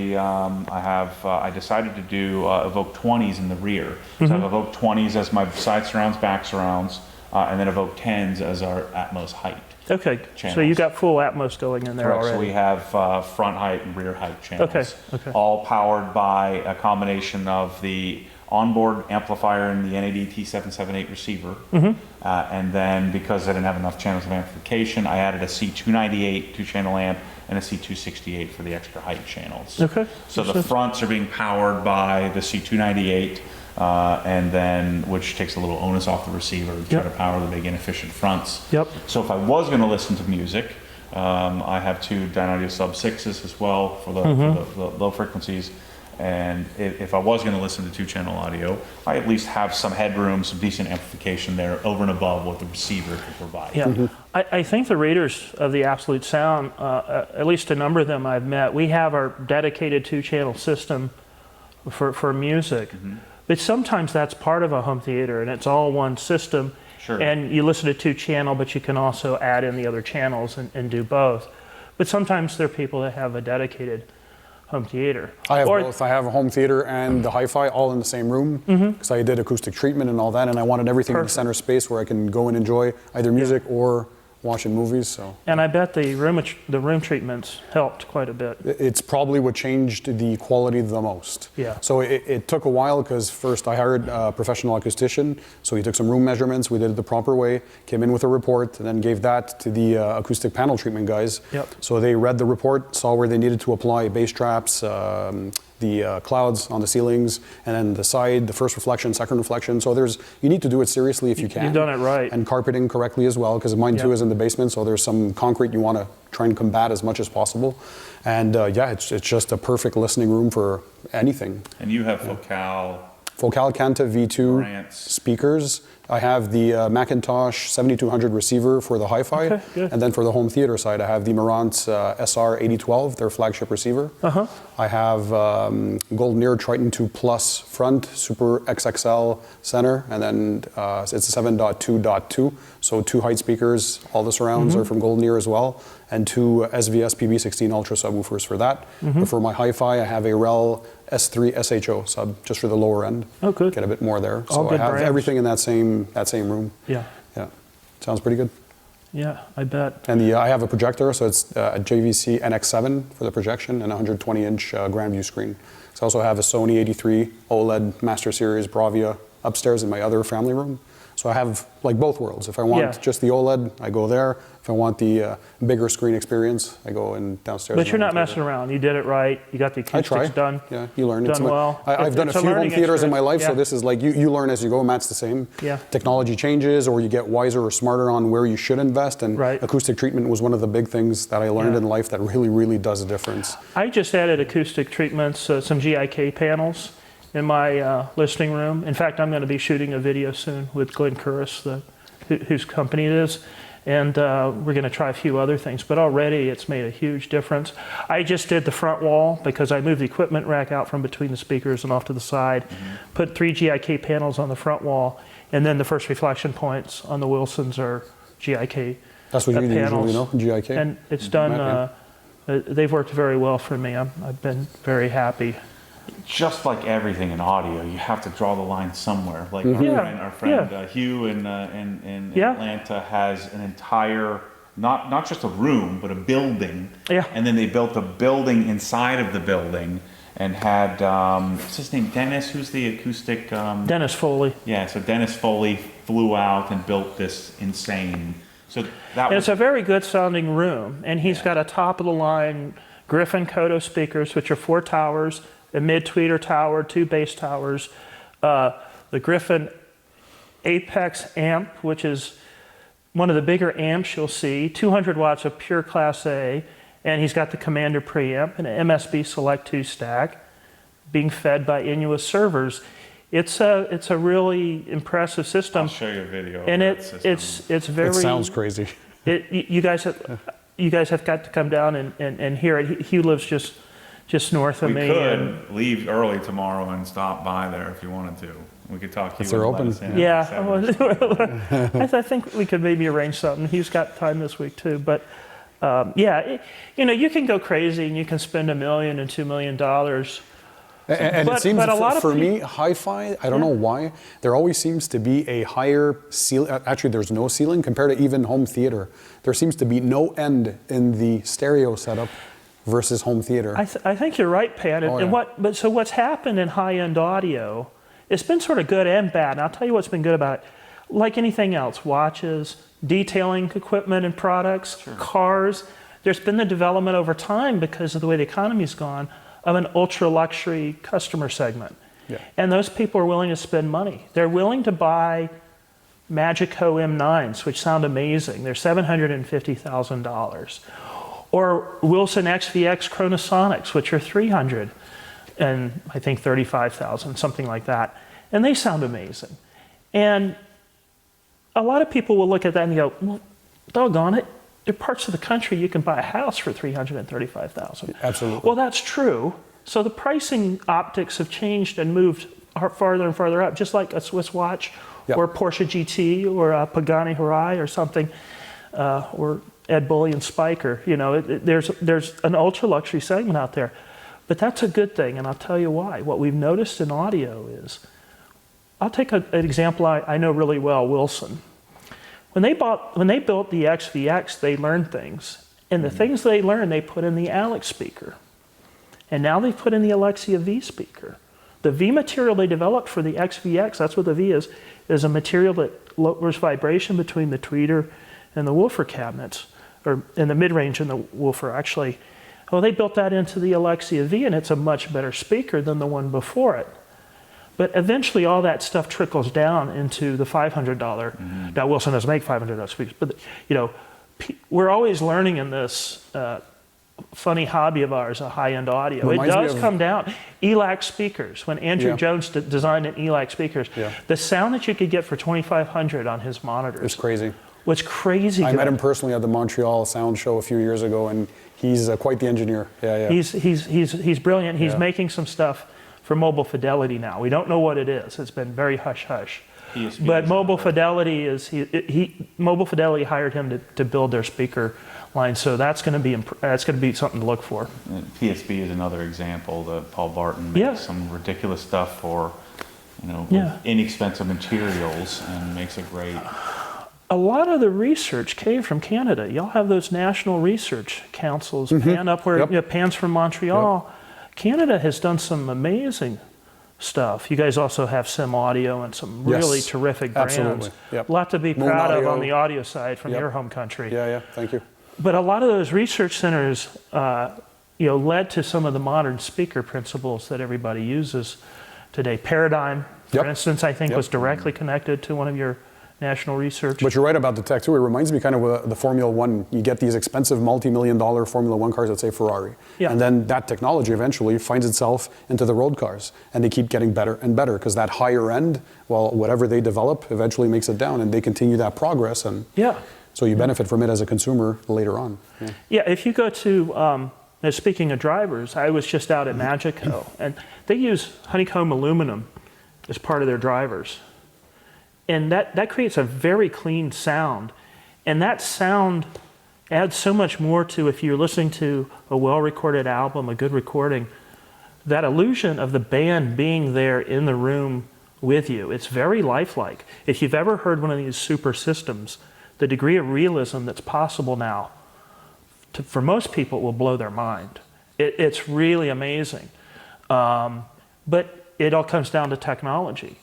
I decided to do Evoke 20s in the rear. So I have Evoke 20s as my side surrounds, back surrounds, and then Evoke 10s as our Atmos height. Okay, channels. So you got full Atmos going in there Correct. already. So we have front height and rear height channels. Okay. All powered by a combination of the onboard amplifier and the NAD T778 receiver. And then because I didn't have enough channels of amplification, I added a C298 two-channel amp and a C268 for the extra height channels. Okay. So the fronts are being powered by the C298, and then which takes a little onus off the receiver to try to power the big inefficient fronts. So if I was going to listen to music, I have two Dynaudio sub-6s as well for the low frequencies. And if I was going to listen to two-channel audio, I at least have some headroom, some decent amplification there over and above what the receiver can provide. Yeah, I think the readers of the Absolute Sound, at least a number of them I've met, we have our dedicated two-channel system for music. But sometimes that's part of a home theater, and it's all one system. Sure. And you listen to two-channel, but you can also add in the other channels and do both. But sometimes there are people that have a dedicated home theater. I have both. I have a home theater and the hi-fi all in the same room because I did acoustic treatment and all that, and I wanted everything in the center space where I can go and enjoy either music or watching movies. So. And I bet the room treatments helped quite a bit. It's probably what changed the quality the most. Yeah. So it took a while because first I hired a professional acoustician. So he took some room measurements, we did it the proper way, came in with a report, and then gave that to the acoustic panel treatment guys. Yep. So they read the report, saw where they needed to apply bass traps, the the clouds on the ceilings, and then the side, the first reflection, second reflection. So you need to do it seriously if you can. You've done it right. And carpeting correctly as well, because mine too is in the basement, so there's some concrete you want to try and combat as much as possible. And yeah, it's just a perfect listening room for anything. And you have Focal Canta V2 Marantz speakers. I have the Macintosh 7200 receiver for the hi-fi, Okay, good. and then for the home theater side, I have the Marantz SR 8012, their flagship receiver. I have Golden Ear Triton 2 Plus front, Super XXL center, and then it's a 7.2.2, so 2 height speakers. All the surrounds are from Golden Ear as well, and 2 SVS PB16 Ultra subwoofers for that. But for my hi-fi, I have a Rel S3 SHO sub, just for the lower end. Oh, good. Get a bit more there. All So I good have brands. everything in that same room. Yeah. Yeah, sounds pretty good. Yeah, I bet. And I have a projector, so it's a JVC NX7 for the projection and a 120-inch grand view screen. So I also have a Sony 83 OLED Master Series Bravia upstairs in my other family room. So I have like both worlds. If I want just the OLED, I go there. If I want the bigger screen experience, I go in downstairs. But you're not messing around. You did it right. You got the I acoustics try. done. Yeah, you learn. Done well. I've done a It's few home learning theaters in my life, so experience. this is like you learn as you go. Matt's the same. Yeah. Technology changes, or you get wiser or smarter on where you should invest. And Right. acoustic treatment was one of the big things that I learned in life that really, really does a difference. I just added acoustic treatments, some GIK panels in my listening room. In fact, I'm going to be shooting a video soon with Glenn Curris, whose company it is. And we're going to try a few other things, but already it's made a huge difference. I just did the front wall because I moved the equipment rack out from between the speakers and off to the side, put 3 GIK panels on the front wall, and then the first reflection points on the Wilsons are GIK That's what you panels. usually know, GIK. And it's done, they've worked very well for me. I've been very happy. just like everything in audio, you have to draw the line somewhere. Like our friend Hugh in Atlanta has an entire, not just a room, but a building. Yeah. And then they built a building inside of the building and had, what's his name, Dennis? Who's the acoustic? Dennis Foley. Yeah, so Dennis Foley flew out and built this insane. So that And it's a very good sounding room. And he's got a top of the line Griffin Kodo speakers, which are 4 towers, a mid-tweeter tower, 2 bass towers, the Griffin Apex amp, which is one of the bigger amps you'll see, 200 watts of pure Class A, and he's got the Commander preamp and an MSB Select 2 stack being fed by Inuit servers. It's a really impressive system. I'll show you a video. And of that system. it's very. It sounds crazy. You guys have got to come down and hear it. He lives just north of me. We could leave early tomorrow and stop by there if you wanted to. We could talk to you. If they're open. Yeah, I think we could maybe arrange something. He's got time this week too. But you can go crazy and you can spend $1 million and $2 million. And it seems, but a lot of for me, hi-fi, I don't know why, there always seems to be a higher ceiling. Actually, there's no ceiling compared to even home theater. There seems to be no end in the stereo setup versus home theater. I think you're right, Pat. So what's happened in high-end audio, it's been sort of good and bad. And I'll tell you what's been good about it. Like anything else, watches, detailing equipment and products, cars, there's been the development over time because of the way the economy's gone of an ultra-luxury customer segment. Yeah. And those people are willing to spend money. They're willing to buy Magico M9s, which sound amazing. They're $750,000. Or Wilson XVX Chronosonics, which are $300,000 and I think $35,000, something like that. And they sound amazing. And a lot of people will look at that and go, well, doggone it. There are parts of the country you can buy a house for $335,000. Absolutely. Well, that's true. So the pricing optics have changed and moved farther and farther up, just like a Swiss watch or Porsche GT or a Pagani Huayra or something, or Ed Bully and Spiker. There's an ultra luxury segment out there, but that's a good thing, and I'll tell you why. What we've noticed in audio is, I'll take an example I know really well, Wilson. When they built the XVX, they learned things. And the things they learned, they put in the Alex speaker. And now they put in the Alexia V speaker. The V material they developed for the XVX, that's what the V is a material that lowers vibration between the tweeter and the woofer cabinets, or in the mid-range and the woofer, actually. Well, they built that into the Alexia V, and it's a much better speaker than the one before it. But eventually, all that stuff trickles down into the $500. Now, Wilson doesn't make $500 speakers, but you know, we're always learning in this funny hobby of ours, a high-end audio. It does come down. ELAC speakers. When Andrew Jones designed an ELAC speakers, the sound that you could get for $2,500 on his monitors. It's crazy. Was crazy. I met him personally at the Montreal Sound Show a few years ago, and he's quite the engineer. He's brilliant. He's making some stuff for Mobile Fidelity now. We don't know what it is. It's been very hush-hush. But Mobile Fidelity Mobile Fidelity hired him to build their speaker line, so that's going to be something to look for. And PSB is another example. That Paul Barton makes some ridiculous stuff for, with inexpensive materials, and makes a great. A lot of the research came from Canada. Y'all have those national research councils, PAN up where PAN's from Montreal. Canada has done some amazing stuff. You guys also have Sim Audio and some really terrific brands. Absolutely. A lot to be proud of on the audio side from your home country. Thank you. But a lot of those research centers, led to some of the modern speaker principles that everybody uses today. Paradigm, for instance, I think was directly connected to one of your national research. But you're right about the tech too. It reminds me kind of the Formula One. You get these expensive multi-million-dollar Formula One cars that say Ferrari. And then that technology eventually finds itself into the road cars. And they keep getting better and better because that higher end, well, whatever they develop eventually makes it down, and they continue that progress. And so you benefit from it as a consumer later on. If you go to, speaking of drivers, I was just out at Magico, and they use honeycomb aluminum as part of their drivers. And that creates a very clean sound. And that sound adds so much more to, if you're listening to a well-recorded album, a good recording, that illusion of the band being there in the room with you. It's very lifelike. If you've ever heard one of these super systems, the degree of realism that's possible now, for most people, will blow their mind. It's really amazing. But it all comes down to technology.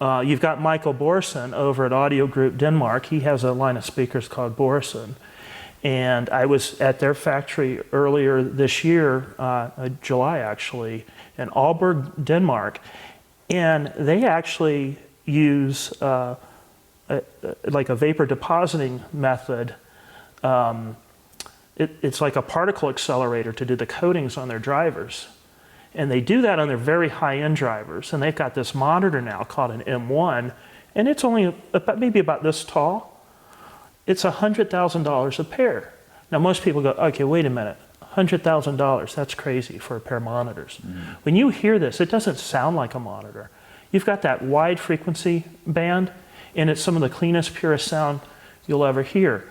You've got Michael Borson over at Audio Group Denmark. He has a line of speakers called Borson. And I was at their factory earlier this year, July actually, in Aalborg, Denmark. And they actually use like a vapor depositing method. It's like a particle accelerator to do the coatings on their drivers. And they do that on their very high-end drivers. And they've got this monitor now called an M1, and it's only maybe about this tall. It's $100,000 a pair. Now, most people go, okay, wait a minute, $100,000, that's crazy for a pair of monitors. When you hear this, it doesn't sound like a monitor. You've got that wide frequency band, and it's some of the cleanest, purest sound you'll ever hear.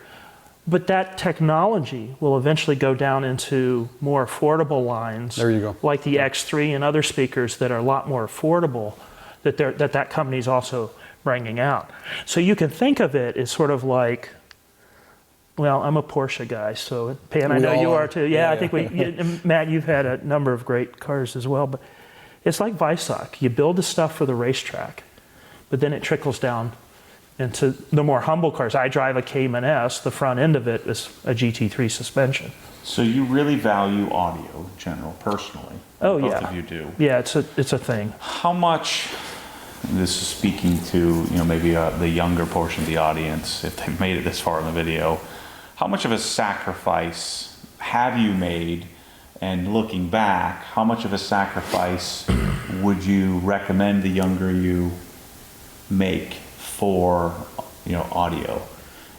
But that technology will eventually go down into more affordable lines. There you go. Like the X3 and other speakers that are a lot more affordable that company's also bringing out. So you can think of it as sort of like, well, I'm a Porsche guy, so Pan, I know you are too. I think Matt, you've had a number of great cars as well, but it's like Weissach. You build the stuff for the racetrack, but then it trickles down into the more humble cars. I drive a Cayman S. The front end of it is a GT3 suspension. So you really value audio in general, personally. Oh, Both of you do. Yeah, it's a thing. How much, this is speaking to maybe the younger portion of the audience, if they've made it this far in the video, how much of a sacrifice have you made? And looking back, how much of a sacrifice would you recommend the younger you make for audio?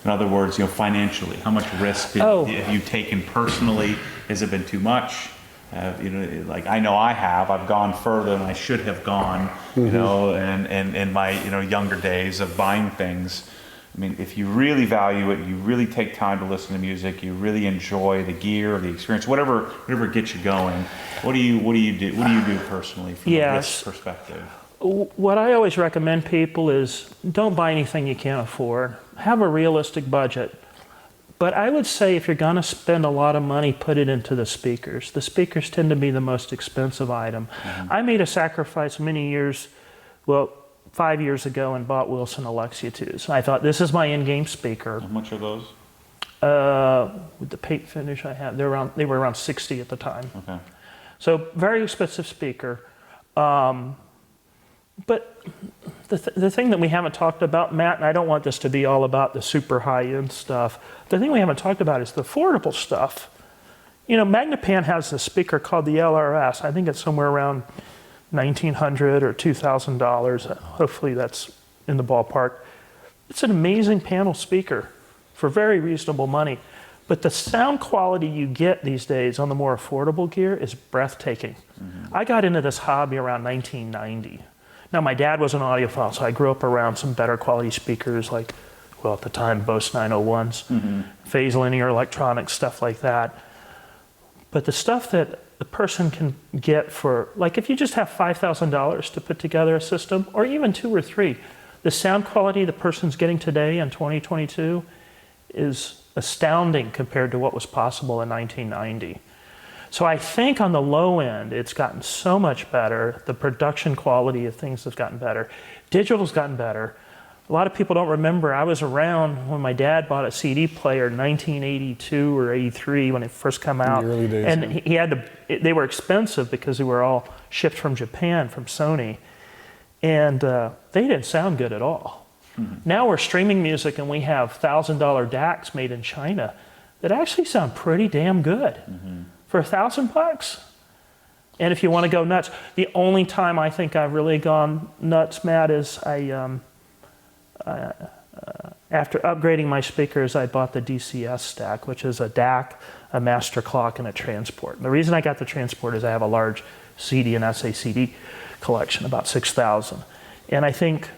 In other words, financially, how much risk have you taken personally? Has it been too much? Like I know I've gone further than I should have gone, and in my younger days of buying things. I mean, if you really value it, you really take time to listen to music, you really enjoy the gear, the experience, whatever gets you going. What do you do personally from a risk perspective? What I always recommend people is don't buy anything you can't afford. Have a realistic budget. But I would say if you're going to spend a lot of money, put it into the speakers. The speakers tend to be the most expensive item. I made a sacrifice many years, 5 years ago, and bought Wilson Alexia 2s. I thought, this is my in-game speaker. How much are those? With the paint finish I have, they were around 60 at the time. Okay. So very expensive speaker. But the thing that we haven't talked about, Matt, and I don't want this to be all about the super high-end stuff, the thing we haven't talked about is the affordable stuff. You know, Magnapan has a speaker called the LRS. I think it's somewhere around $1,900 or $2,000. Hopefully that's in the ballpark. It's an amazing panel speaker for very reasonable money. But the sound quality you get these days on the more affordable gear is breathtaking. Mm-hmm. I got into this hobby around 1990. Now, my dad was an audiophile, so I grew up around some better quality speakers like, well, at the time, Bose 901s, phase linear electronics, stuff like that. But the stuff that the person can get for, like if you just have $5,000 to put together a system, or even 2 or 3, the sound quality the person's getting today in 2022 is astounding compared to what was possible in 1990. So I think on the low end, it's gotten so much better. The production quality of things has gotten better. Digital's gotten better. A lot of people don't remember, I was around when my dad bought a CD player in 1982 or 83 when it first came out. In the early days, and yeah. he had to, they were expensive because they were all shipped from Japan, from Sony. And they didn't sound good at all. Now we're streaming music and we have $1,000 DACs made in China that actually sound pretty damn good for $1,000. And if you want to go nuts, the only time I think I've really gone nuts, Matt, is after upgrading my speakers, I bought the DCS stack, which is a DAC, a master clock, and a transport. And the reason I got the transport is I have a large CD and SACD collection, about 6,000. And I think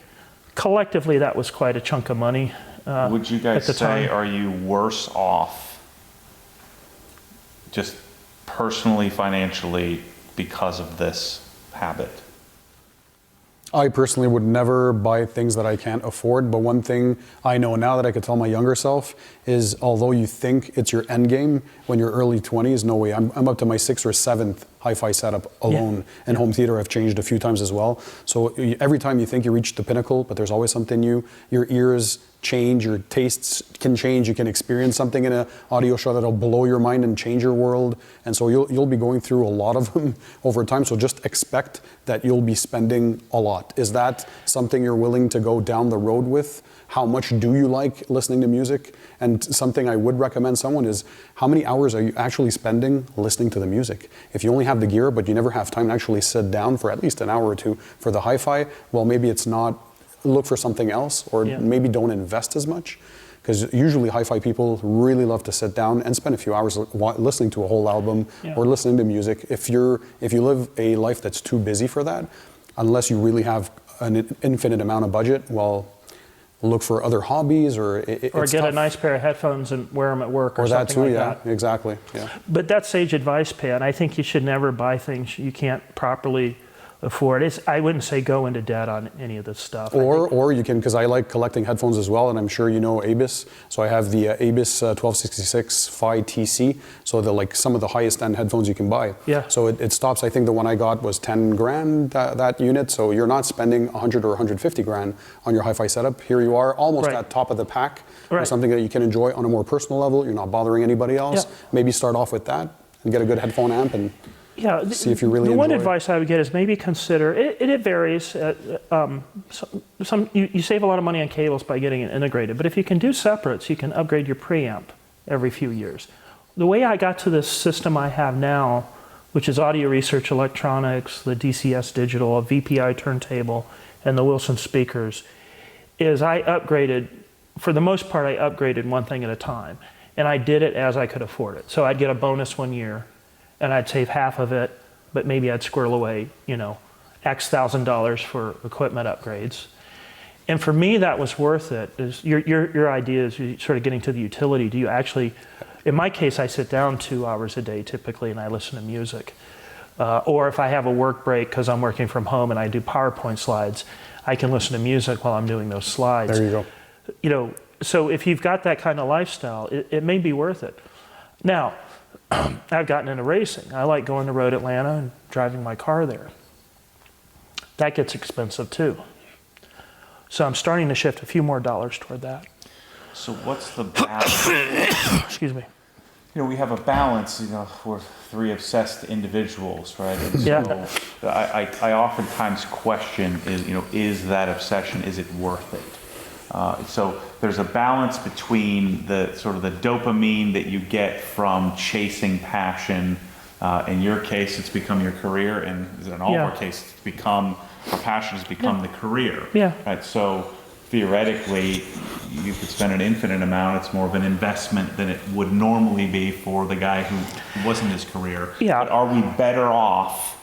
collectively that was quite a chunk of money. Would you guys say, time. are you worse off just personally, financially, because of this habit? I personally would never buy things that I can't afford, but one thing I know now that I could tell my younger self is, although you think it's your end game when you're early 20s, no way. I'm up to my 6th or 7th hi-fi setup alone, and home theater I've changed a few times as well. So every time you think you reach the pinnacle, but there's always something new. Your ears change, your tastes can change. You can experience something in an audio show that'll blow your mind and change your world. And so you'll be going through a lot of them over time. So just expect that you'll be spending a lot. Is that something you're willing to go down the road with? How much do you like listening to music? And something I would recommend someone is, how many hours are you actually spending listening to the music? If you only have the gear, but you never have time to actually sit down for at least an hour or two for the hi-fi, well, maybe it's not, look for something else, or maybe don't invest as much. Because usually hi-fi people really love to sit down and spend a few hours listening to a whole album or listening to music. If you live a life that's too busy for that, unless you really have an infinite amount of budget, well, look for other hobbies, or get tough. a nice pair of headphones and wear them at work, or that something too, like that. Exactly. Yeah. But that's sage advice, Pat. I think you should never buy things you can't properly afford. I wouldn't say go into debt on any of this stuff. Or you can, because I like collecting headphones as well, and I'm sure you know Abus. So I have the Abus 1266 Phi TC. So they're like some of the highest end headphones you can buy. Yeah. So it stops. I think the one I got was 10 grand that unit. So you're not spending 100 or 150 grand on your hi-fi setup. Here you are, almost at top of the pack, for something that you can enjoy on a more personal level. You're not bothering anybody else. Yeah. Maybe start off with that and get a good headphone amp and see if you really enjoy it. The one advice I would get is maybe consider, it varies. You save a lot of money on cables by getting it integrated, but if you can do separates, you can upgrade your preamp every few years. The way I got to this system I have now, which is Audio Research Electronics, the DCS Digital, a VPI turntable, and the Wilson speakers, is I upgraded, for the most part, I upgraded one thing at a time. And I did it as I could afford it. So I'd get a bonus one year, and I'd save half of it, but maybe I'd squirrel away, X $1,000 for equipment upgrades. And for me, that was worth it. Your idea is you're sort of getting to the utility. Do you actually, in my case, I sit down 2 hours a day typically, and I listen to music. Or if I have a work break because I'm working from home and I do PowerPoint slides, I can listen to music while I'm doing those slides. There you go. So if you've got that kind of lifestyle, it may be worth it. Now, I've gotten into racing. I like going to Road Atlanta and driving my car there. That gets expensive too. So I'm starting to shift a few more dollars toward that. So what's the balance? Excuse me. We have a balance, we're three obsessed individuals, right? And Yeah. so I oftentimes question is that obsession, is it worth it? So there's a balance between the sort of the dopamine that you get from chasing passion. In your case, it's become your career, and in all of our cases, our passion has become the career. Yeah. Right? So theoretically, you could spend an infinite amount. It's more of an investment than it would normally be for the guy who wasn't his career. Yeah. But are we better off,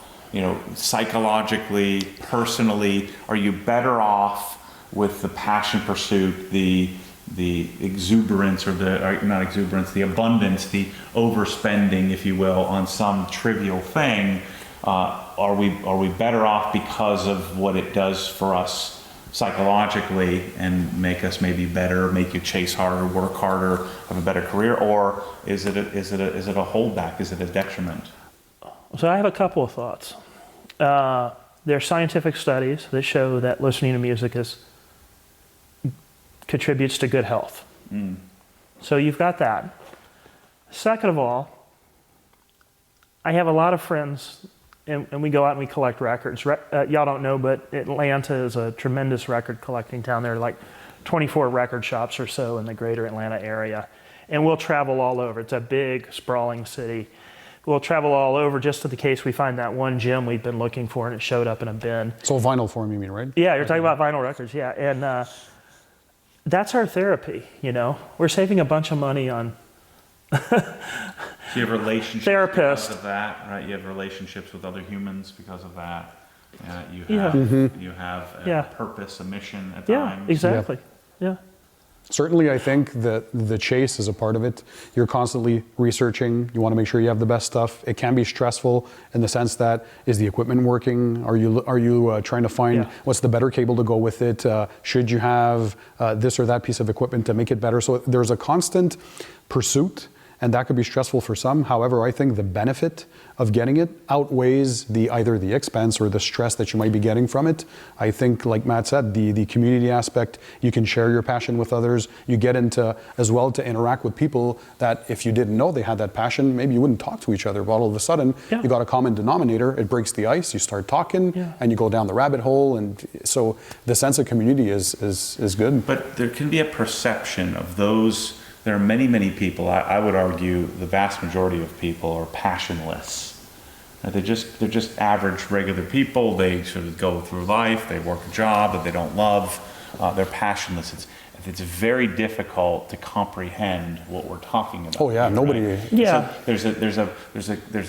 psychologically, personally, are you better off with the passion pursuit, the exuberance, or not exuberance, the abundance, the overspending, if you will, on some trivial thing? Are we better off because of what it does for us psychologically and make us maybe better, make you chase harder, work harder, have a better career, or is it a holdback? Is it a detriment? So I have a couple of thoughts. There are scientific studies that show that listening to music contributes to good health. So you've got that. Second of all, I have a lot of friends, and we go out and we collect records. Y'all don't know, but Atlanta is a tremendous record collecting town. There are like 24 record shops or so in the greater Atlanta area. And we'll travel all over. It's a big, sprawling city. We'll travel all over just in the case we find that one gem we've been looking for and it showed up in a bin. So vinyl form, you mean, right? Yeah, you're talking about vinyl records, yeah. And that's our therapy, We're saving a bunch of money on So you have relationships Therapist. because of that, right? You have relationships with other humans because of that. You Yeah. have you have a Yeah. purpose, a mission at Yeah, times. exactly. Yeah. Certainly, I think that the chase is a part of it. You're constantly researching. You want to make sure you have the best stuff. It can be stressful in the sense that, is the equipment working? Are you trying to find what's the better cable to go with it? Should you have this or that piece of equipment to make it better? So there's a constant pursuit, and that could be stressful for some. However, I think the benefit of getting it outweighs either the expense or the stress that you might be getting from it. I think, like Matt said, the community aspect, you can share your passion with others. You get into, as well, to interact with people that if you didn't know they had that passion, maybe you wouldn't talk to each other, but all of a sudden, you got a common denominator, it breaks the ice, you start talking, and you go down the rabbit hole, and so the sense of community is good. But there can be a perception of those. There are many, many people, I would argue the vast majority of people are passionless. They're just average, regular people. They sort of go through life, they work a job that they don't love, they're passionless. It's very difficult to comprehend what we're talking about. Oh yeah, here, nobody. Right? Yeah. So there's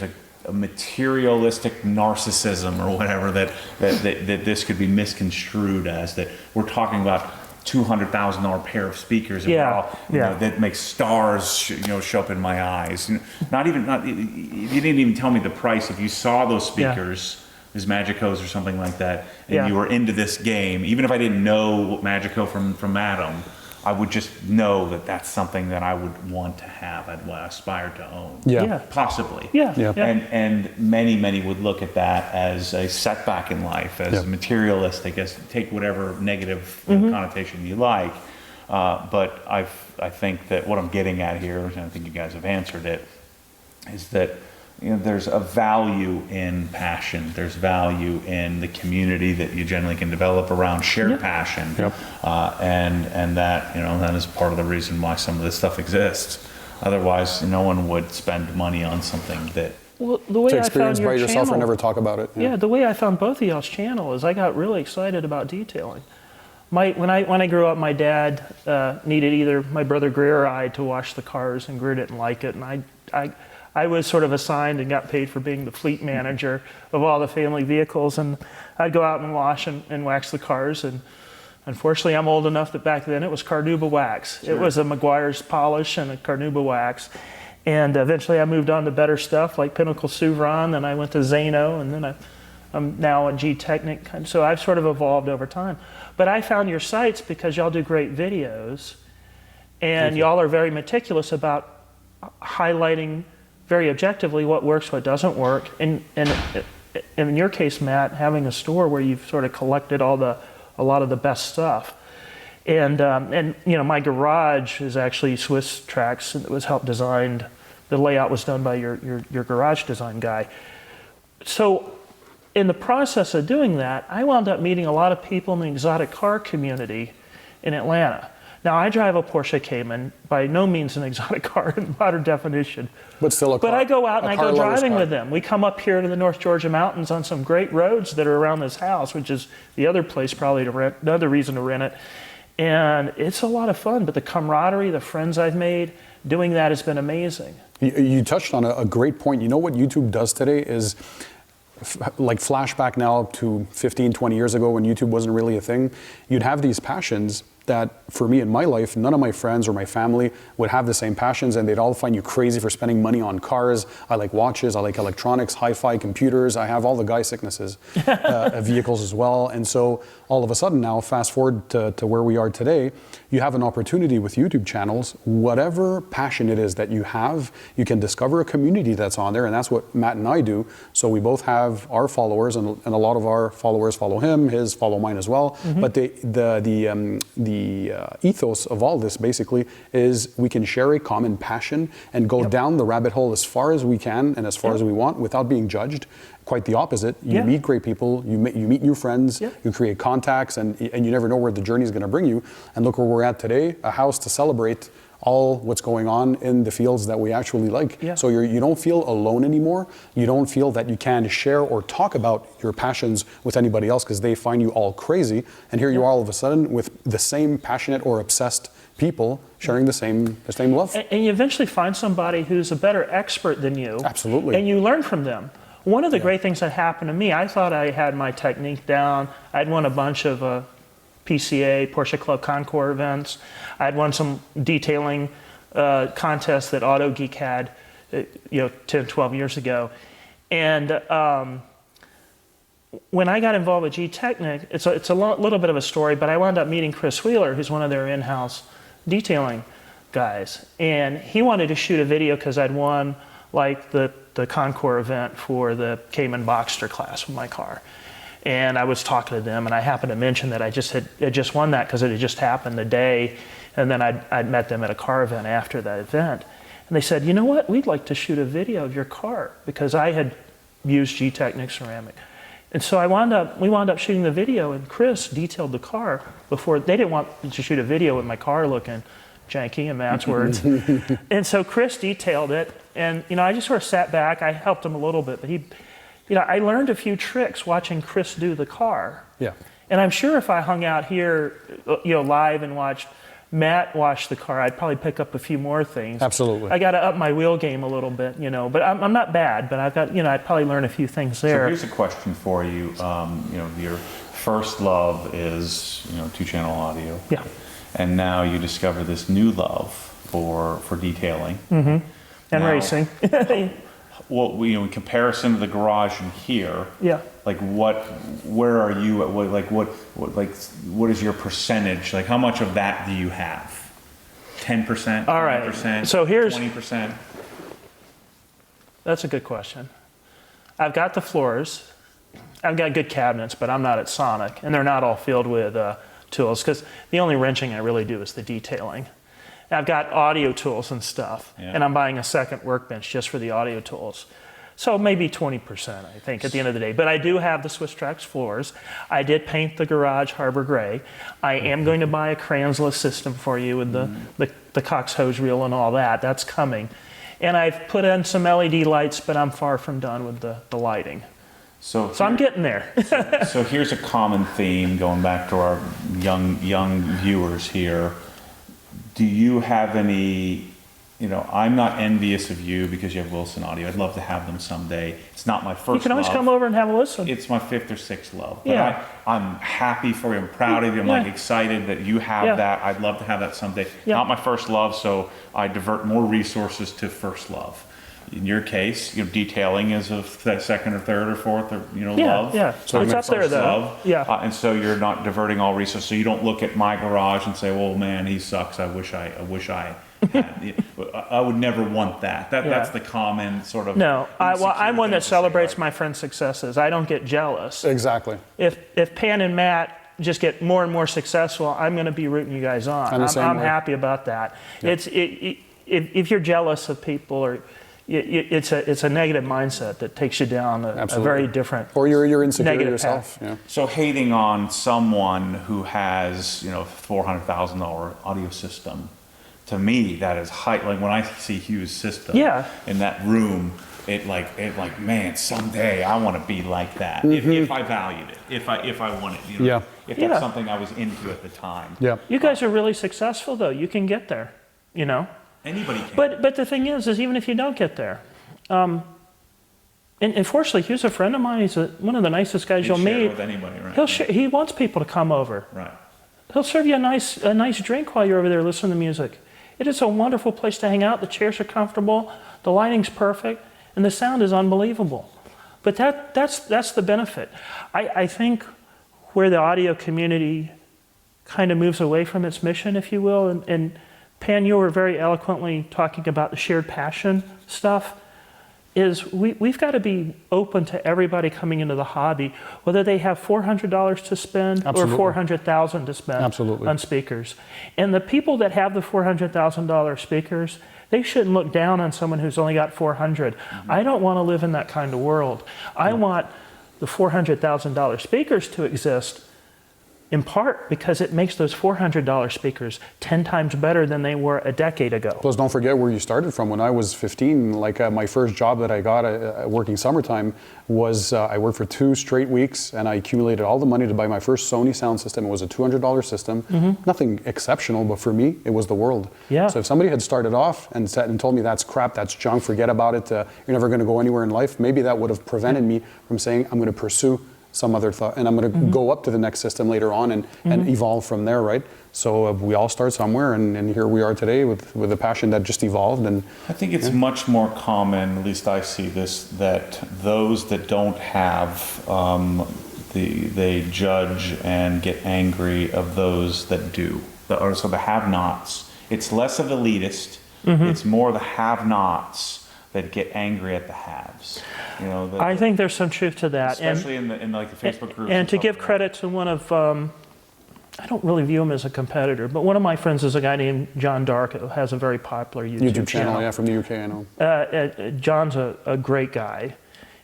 a materialistic narcissism or whatever that this could be misconstrued as, that we're talking about $200,000 pair of speakers, and that makes stars, show up in my eyes. You didn't even tell me the price. If you saw those speakers, as Magicos or something like that, and you were into this game, even if I didn't know Magico from Adam, I would just know that that's something that I would want to have, I'd aspire to own. Yeah. Possibly. Yeah. And many would look at that as a setback in life, as materialistic, as take whatever negative connotation you like. But I think that what I'm getting at here, and I think you guys have answered it, is that there's a value in passion. There's value in the community that you generally can develop around shared passion. And that, that is part of the reason why some of this stuff exists. Otherwise, no one would spend money on something that... Well, the way To I experience found your by yourself channel, or never talk about it. Yeah, the way I found both of y'all's channel is I got really excited about detailing. When I grew up, my dad needed either my brother Greer or I to wash the cars, and Greer didn't like it, and I was sort of assigned and got paid for being the fleet manager of all the family vehicles, and I'd go out and wash and wax the cars. And unfortunately, I'm old enough that back then it was Carnauba wax. Sure. It was a Meguiar's polish and a Carnauba wax. And eventually I moved on to better stuff like Pinnacle Souvron, then I went to Zano, and then I'm now a G-Technic. So I've sort of evolved over time. But I found your sites because y'all do great videos, and y'all are very meticulous about highlighting very objectively what works, what doesn't work. And in your case, Matt, having a store where you've sort of collected a lot of the best stuff. And you know, my garage is actually Swiss tracks, and it was helped designed. The layout was done by your garage design guy. So in the process of doing that, I wound up meeting a lot of people in the exotic car community in Atlanta. Now, I drive a Porsche Cayman, by no means an exotic car in modern definition. But still a car. But I go out and I go driving car. with them. We come up here to the North Georgia mountains on some great roads that are around this house, which is the other place probably to rent, another reason to rent it. And it's a lot of fun, but the camaraderie, the friends I've made, doing that has been amazing. You touched on a great point. You know what YouTube does today is, like flashback now to 15, 20 years ago when YouTube wasn't really a thing, you'd have these passions that for me in my life, none of my friends or my family would have the same passions, and they'd all find you crazy for spending money on cars. I like watches, I like electronics, hi-fi, computers. I have all the guy sicknesses, vehicles as well. And so all of a sudden now, fast forward to where we are today, you have an opportunity with YouTube channels, whatever passion it is that you have, you can discover a community that's on there, and that's what Matt and I do. So we both have our followers, and a lot of our followers follow him, his follow mine as well. Mm-hmm. But the ethos of all this basically is we can share a common passion and go down the rabbit hole as far as we can and as far as we want without being judged. Quite the opposite. You meet great people, you meet new friends, you create contacts, and you never know where the journey is going to bring you. And look where we're at today, a house to celebrate all what's going on in the fields that we actually like. So you don't feel alone anymore. You don't feel that you can share or talk about your passions with anybody else because they find you all crazy. And here you are all of a sudden with the same passionate or obsessed people sharing the same love. And you eventually find somebody who's a better expert than you. Absolutely. And you learn from them. One of the great things that happened to me, I thought I had my technique down. I'd won a bunch of PCA, Porsche Club Concours events. I'd won some detailing contests that Auto Geek had, 10, 12 years ago. And when I got involved with G-Technic, it's a little bit of a story, but I wound up meeting Chris Wheeler, who's one of their in-house detailing guys. And he wanted to shoot a video because I'd won like the Concours event for the Cayman Boxster class with my car. And I was talking to them, and I happened to mention that I just won that because it had just happened the day, and then I'd met them at a car event after that event. And they said, you know what, we'd like to shoot a video of your car, because I had used G-Technic ceramic. And so we wound up shooting the video, and Chris detailed the car before. They didn't want to shoot a video with my car looking janky, in Matt's words. And so Chris detailed it, and I just sort of sat back. I helped him a little bit, but I learned a few tricks watching Chris do the car. Yeah. And I'm sure if I hung out here, live and watched Matt wash the car, I'd probably pick up a few more things. Absolutely. I got to up my wheel game a little bit, but I'm not bad, but I've got, I'd probably learn a few things there. So here's a question for you. Your first love is, two-channel audio. Yeah. And now you discover this new love for detailing. Mm-hmm. And now, racing. Well, in comparison to the garage in here, where are you at? What is your percentage? Like, how much of that do you have? 10%? All right. 20%? So here's 20%? That's a good question. I've got the floors. I've got good cabinets, but I'm not at Sonic, and they're not all filled with tools, because the only wrenching I really do is the detailing. I've got audio tools and stuff, and I'm buying a second workbench just for the audio tools. So maybe 20%, I think, at the end of the day. But I do have the Swiss Trax floors. I did paint the garage Harbor Gray. I am going to buy a cransless system for you with the Cox hose reel and all that. That's coming. And I've put in some LED lights, but I'm far from done with the lighting. So I'm getting there. so here's a common theme, going back to our young viewers here. Do you have any, I'm not envious of you because you have Wilson Audio. I'd love to have them someday. It's not my first love. You can always come over and have a listen. It's my fifth or sixth love. But I'm happy for you. I'm proud of you. I'm excited that you have that. I'd love to have that someday. Not my first love, so I divert more resources to first love. In your case, detailing is a second or third or fourth, love. Yeah, so it's up there though. Love. And so you're not diverting all resources. So you don't look at my garage and say, "Well, man, he sucks. I wish I had." I would never want that. That's the common sort of. No, I'm one that celebrates my friends' successes. I don't get jealous. Exactly. If Pan and Matt just get more and more successful, I'm going to be rooting you guys on. I'm happy about that. Yeah. If you're jealous of people, or it's a negative mindset that takes you down a very different, or you're insecure yourself. Yeah. So hating on someone who has $400,000 audio system, to me that is like when I see Hugh's system in that room. It like man, someday I want to be like that. If I valued it, if I wanted, if that's something I was into at the time. Yeah. You guys are really successful though. You can get there. Anybody can. But the thing is even if you don't get there, and fortunately, Hugh's a friend of mine. He's one of the nicest guys you'll meet. With anybody, right? He wants people to come over. Right. He'll serve you a nice drink while you're over there listening to music. It is a wonderful place to hang out. The chairs are comfortable. The lighting's perfect. And the sound is unbelievable. But that's the benefit. I think where the audio community kind of moves away from its mission, if you will, and Pan, you were very eloquently talking about the shared passion stuff, is we've got to be open to everybody coming into the hobby, whether they have $400 to spend or $400,000 to spend on speakers. And the people that have the $400,000 speakers, they shouldn't look down on someone who's only got 400. I don't want to live in that kind of world. I want the $400,000 speakers to exist in part because it makes those $400 speakers 10 times better than they were a decade ago. Plus, don't forget where you started from. When I was 15, my first job that I got working summertime was I worked for 2 straight weeks, and I accumulated all the money to buy my first Sony sound system. It was a $200 system. Nothing exceptional, but for me, it was the world. Yeah. So if somebody had started off and told me that's crap, that's junk, forget about it, you're never going to go anywhere in life, maybe that would have prevented me from saying I'm going to pursue some other thought, and I'm going to go up to the next system later on and evolve from there, right? So we all start somewhere, and here we are today with a passion that just evolved. And I think it's much more common, at least I see this, that those that don't have, they judge and get angry of those that do. So the have-nots. It's less of elitist. It's more the have-nots that get angry at the haves. I think there's some truth to that, especially in the Facebook groups. And to give credit to one of, I don't really view him as a competitor, but one of my friends is a guy named John Dark who has a very popular YouTube channel. Yeah, from the UK, I know. John's a great guy,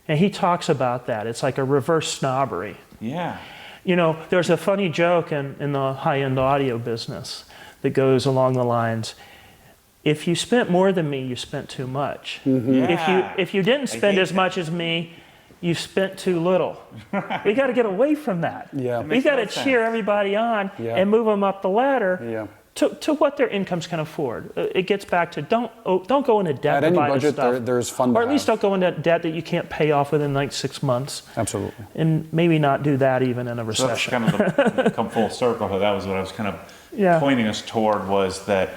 and he talks about that. It's like a reverse snobbery. Yeah. There's a funny joke in the high-end audio business that goes along the lines, if you spent more than me, you spent too much. If you didn't spend as much as me, you spent too little. We got to get away from that. Yeah. We got to cheer everybody on and move them up the ladder to what their incomes can afford. It gets back to don't go into debt at to buy any budget. stuff. There's fun. Or at least don't go into debt that you can't pay off within like 6 months. Absolutely. And maybe not do that even in a recession. So that's kind of come full circle. That was what I was kind of pointing us toward, was that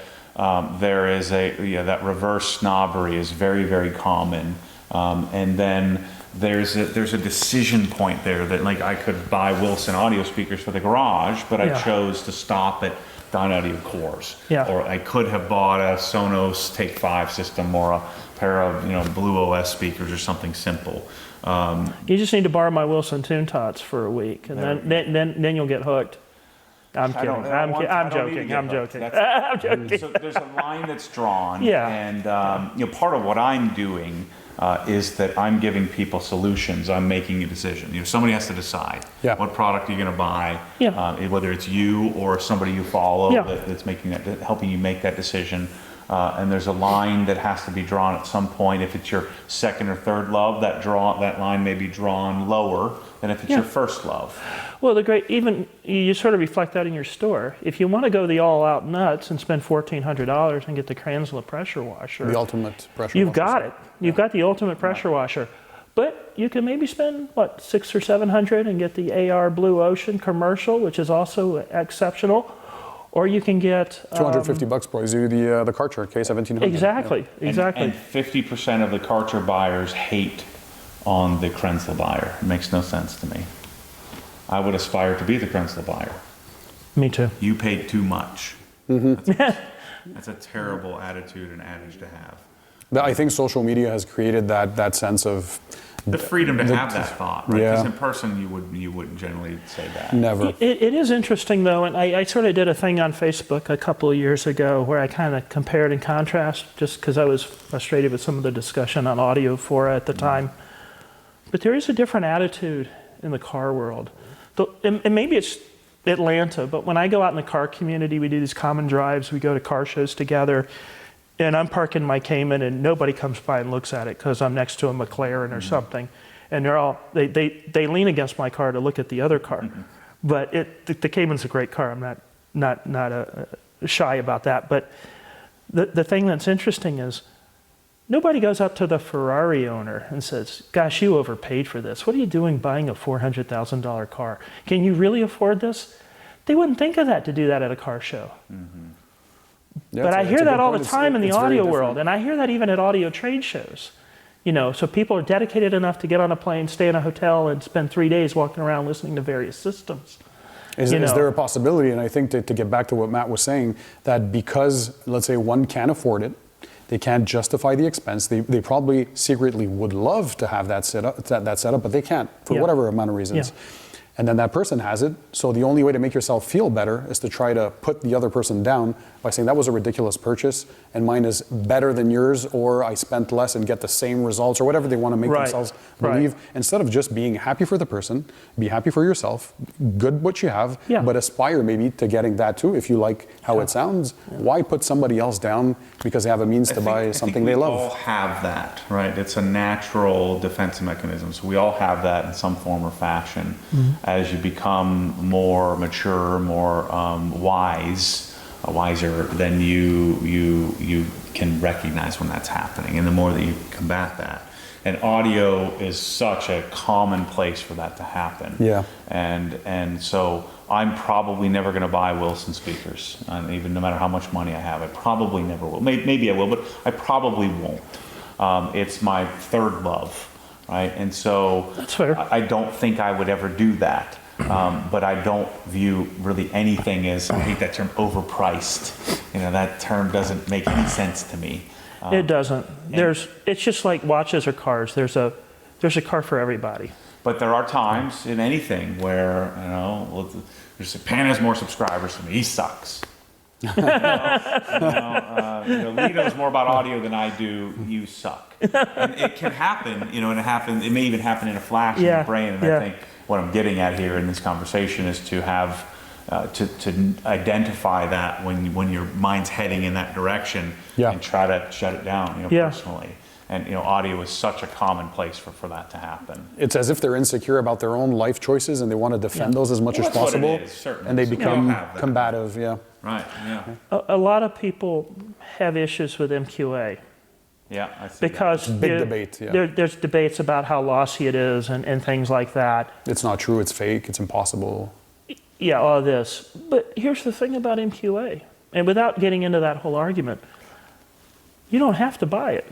there is that reverse snobbery is very, very common, and then there's a decision point there that I could buy Wilson audio speakers for the garage, but I chose to stop at Dyne Audio cores, or I could have bought a Sonos Take 5 system or a pair of Blue OS speakers or something simple. You just need to borrow my Wilson Tune Tots for a week, and then you'll get hooked. I'm kidding. I'm joking. I'm joking. So there's a line that's drawn, Yeah. and part of what I'm doing is that I'm giving people solutions. I'm making a decision. Somebody has to decide what product you're going to buy, whether it's you or somebody you follow that's helping you make that decision. And there's a line that has to be drawn at some point. If it's your second or third love, that line may be drawn lower than if it's your first love. Well, even you sort of reflect that in your store. If you want to go the all-out nuts and spend $1,400 and get the Kransla pressure washer, the ultimate pressure washer. You've got it. You've got the ultimate pressure washer. But you can maybe spend $600 or $700 and get the AR Blue Ocean commercial, which is also exceptional. Or you can get $250 bucks, you the Karcher K1700. Exactly. And 50% of the Karcher buyers hate on the Kransla buyer. It makes no sense to me. I would aspire to be the Kransla buyer. Me too. You paid too much. That's a terrible attitude and adage to have. I think social media has created that sense of The freedom to have that thought, right? Yeah. Because in person, you wouldn't generally say that. Never. It is interesting though, and I sort of did a thing on Facebook a couple of years ago where I kind of compared and contrast, just because I was frustrated with some of the discussion on audio for at the time. But there is a different attitude in the car world. And maybe it's Atlanta, but when I go out in the car community, we do these common drives, we go to car shows together, and I'm parking my Cayman and nobody comes by and looks at it because I'm next to a McLaren or something. And they lean against my car to look at the other car. But the Cayman's a great car. I'm not shy about that. But the thing that's interesting is nobody goes up to the Ferrari owner and says, gosh, you overpaid for this. What are you doing buying a $400,000 car? Can you really afford this? They wouldn't think of that to do that at a car show. Yeah, But I hear that all the point. time in the It's very audio different. world, and I hear that even at audio trade shows. You know, so people are dedicated enough to get on a plane, stay in a hotel, and spend 3 days walking around listening to various systems. Is there a possibility, and I think to get back to what Matt was saying, that because, let's say, one can't afford it, they can't justify the expense, they probably secretly would love to have that setup, but they can't for whatever amount of reasons. Yeah. And then that person has it, so the only way to make yourself feel better is to try to put the other person down by saying that was a ridiculous purchase and mine is better than yours, or I spent less and get the same results, or whatever they want to make themselves believe. Instead of just being happy for the person, be happy for yourself, good what you have, but aspire maybe to getting that too. If you like how it sounds, why put somebody else down because they have a means to buy something they love? We all have that, right? It's a natural defense mechanism. So we all have that in some form or fashion. As you become more mature, more wiser, then you can recognize when that's happening, and the more that you combat that. And audio is such a common place for that to happen. Yeah. And so I'm probably never going to buy Wilson speakers, even no matter how much money I have. I probably never will. Maybe I will, but I probably won't. It's my third love, right? And so That's fair. I don't think I would ever do that. But I don't view really anything as, I hate that term, overpriced. You know, that term doesn't make any sense to me. It doesn't. It's just like watches or cars. There's a car for everybody. But there are times in anything where, you know, well, Pan has more subscribers than me. He sucks. Lee knows more about audio than I do. You suck. And it can happen, you know, and it may even happen in a flash in your brain. And I think what I'm getting at here in this conversation is to have to identify that when your mind's heading in that direction and try to shut it down, you know, personally. And you know, audio is such a common place for that to happen. It's as if they're insecure about their own life choices and they want to defend those as much as possible. What it is, certainly. And they So become combative. Right. Yeah. A lot of people have issues with MQA. Yeah, I see. Because big debate. There's debates about how lossy it is and things like that. It's not true. It's fake. It's impossible. Yeah, all this. But here's the thing about MQA, and without getting into that whole argument, you don't have to buy it.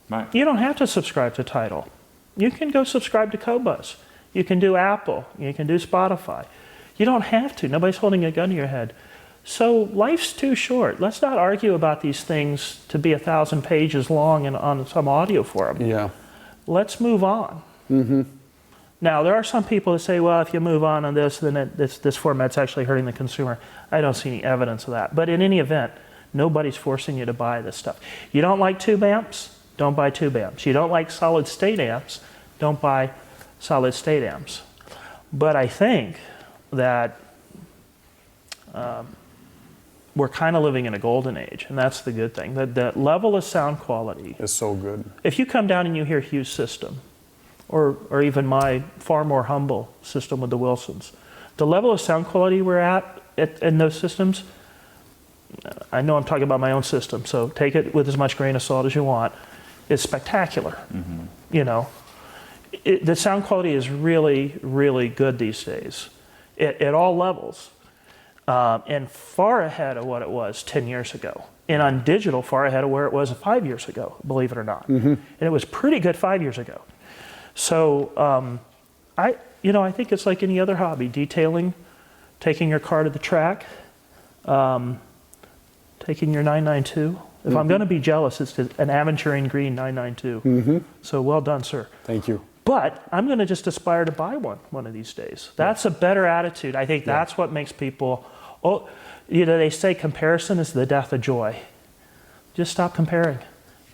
Right. You don't have to subscribe to Tidal. You can go subscribe to Qobuz. You can do Apple. You can do Spotify. You don't have to. Nobody's holding a gun to your head. So life's too short. Let's not argue about these things to be 1,000 pages long and on some audio forum. Yeah. Let's move on. Now, there are some people that say, well, if you move on this, then this format's actually hurting the consumer. I don't see any evidence of that. But in any event, nobody's forcing you to buy this stuff. You don't like tube amps? Don't buy tube amps. You don't like solid state amps? Don't buy solid state amps. But I think that we're kind of living in a golden age, and that's the good thing. The level of sound quality is so good. If you come down and you hear Hugh's system, or even my far more humble system with the Wilsons, the level of sound quality we're at in those systems, I know I'm talking about my own system, so take it with as much grain of salt as you want, is spectacular. You know, the sound quality is really, really good these days at all levels. And far ahead of what it was 10 years ago. And on digital, far ahead of where it was 5 years ago, believe it or not. And it was pretty good 5 years ago. So I think it's like any other hobby, detailing, taking your car to the track, taking your 992. If I'm going to be jealous, it's an aventurine green 992. So well done, sir. Thank you. But I'm going to just aspire to buy one of these days. That's a better attitude. I think that's what makes people, they say comparison is the death of joy. Just stop comparing.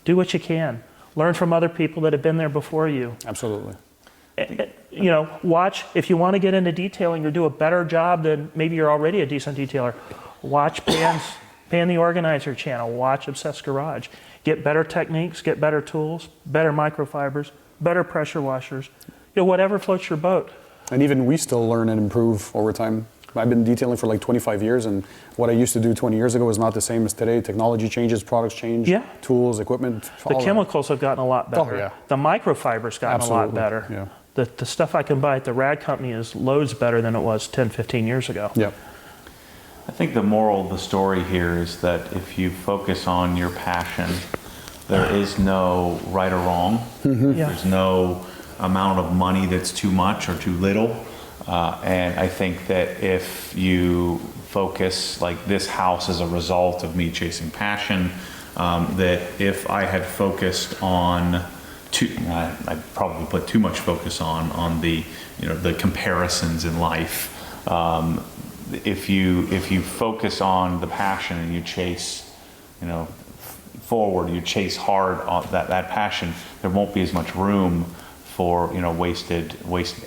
Do what you can. Learn from other people that have been there before you. Absolutely. Watch, if you want to get into detailing or do a better job than maybe you're already a decent detailer, watch Pan the Organizer channel, watch Obsessed Garage. Get better techniques, get better tools, better microfibers, better pressure washers, whatever floats your boat. And even we still learn and improve over time. I've been detailing for like 25 years, and what I used to do 20 years ago is not the same as today. Technology changes, products change, tools, equipment. The chemicals have gotten a lot better. Oh, yeah. The microfiber's gotten a lot better. Yeah. The stuff I can buy at the rag company is loads better than it was 10, 15 years ago. Yep. I think the moral of the story here is that if you focus on your passion, there is no right or wrong. Mm-hmm. Yeah. There's no amount of money that's too much or too little. And I think that if you focus, like this house is a result of me chasing passion, that if I had focused on, I probably put too much focus on the, the comparisons in life. If you focus on the passion and you chase, forward, you chase hard on that passion, there won't be as much room for wasted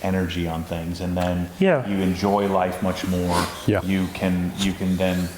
energy on things, and then you enjoy life much more. Yeah. You can then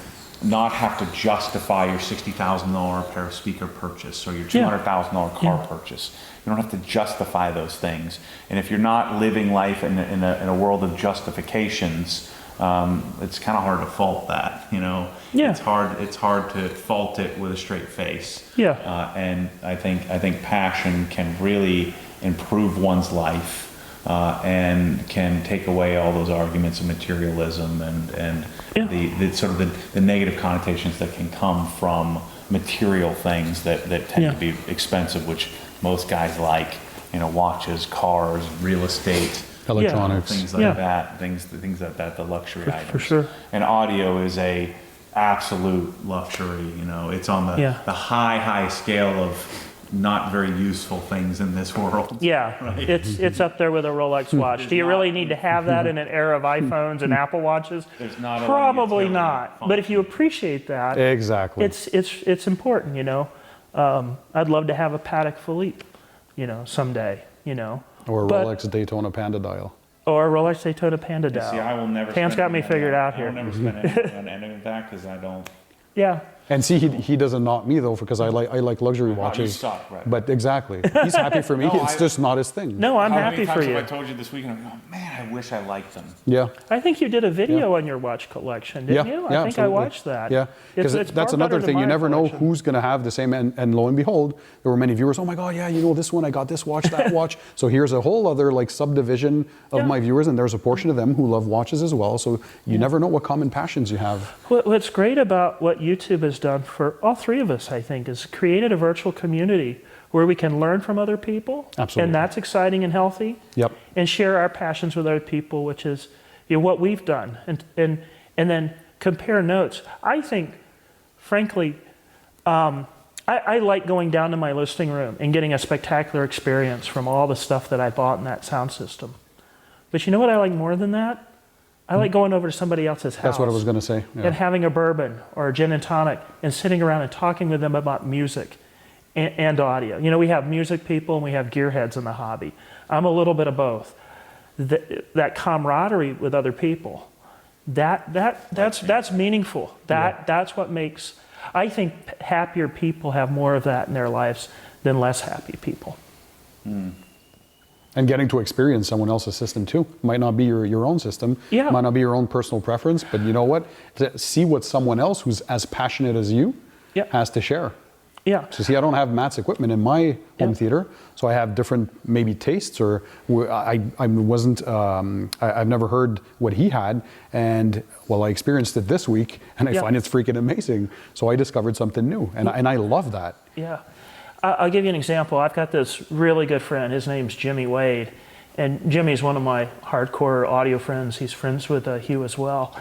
not have to justify your $60,000 pair of speaker purchase or your $200,000 car purchase. You don't have to justify those things. And if you're not living life in a world of justifications, it's kind of hard to fault that. It's hard to fault it with a straight face. And I think passion can really improve one's life, and can take away all those arguments of materialism and the sort of the negative connotations that can come from material things that tend to be expensive, which most guys like, watches, cars, real estate, electronics, things like that, things that the luxury items. For sure. And audio is a absolute luxury. It's on the high scale of not very useful things in this world. Right? It's up there with a Rolex watch. Do you really need to have that in an era of iPhones and Apple Watches? There's not probably not. But if you appreciate that, exactly, it's important. I'd love to have a Patek Philippe, someday. Or a Rolex Daytona Panda dial. Or a Rolex Daytona Panda dial. See, I will never. Pam's got me figured out here. I will never spend any of that because I don't. Yeah. And see, he doesn't knock me though, because I like luxury watches. You suck, right? But exactly, he's happy for me. It's just not his thing. No, I'm How happy many for times you. have I told you this week, and I'm going, man, I wish I liked them. Yeah. I think you did a video on your watch collection, didn't you? I think absolutely. I watched that. Yeah, because that's another thing. You never know who's going to have the same. And lo and behold, there were many viewers. Oh my God, this one, I got this watch, that watch. So here's a whole other subdivision of my viewers, and there's a portion of them who love watches as well. So you never know what common passions you have. What's great about what YouTube has done for all three of us, I think, is created a virtual community where we can learn from other people. Absolutely. And that's exciting and healthy. Yep. And share our passions with other people, which is what we've done. And then compare notes. I think, frankly, I like going down to my listing room and getting a spectacular experience from all the stuff that I bought in that sound system. But you know what I like more than that? I like going over to somebody else's house. That's what I was going to say. Yeah. And having a bourbon or a gin and tonic and sitting around and talking with them about music and audio. We have music people and we have gearheads in the hobby. I'm a little bit of both. That camaraderie with other people, that's meaningful. That's what makes, I think happier people have more of that in their lives than less happy people. And getting to experience someone else's system too. Might not be your own system. Yeah. Might not be your own personal preference, but you know what? To see what someone else who's as passionate as you has to share. Yeah. So see, I don't have Matt's equipment in my home theater, so I have different maybe tastes, or I've never heard what he had, and I experienced it this week, and I find it's freaking amazing. So I discovered something new, and I love that. Yeah. I'll give you an example. I've got this really good friend. His name's Jimmy Wade. And Jimmy's one of my hardcore audio friends. He's friends with Hugh as well.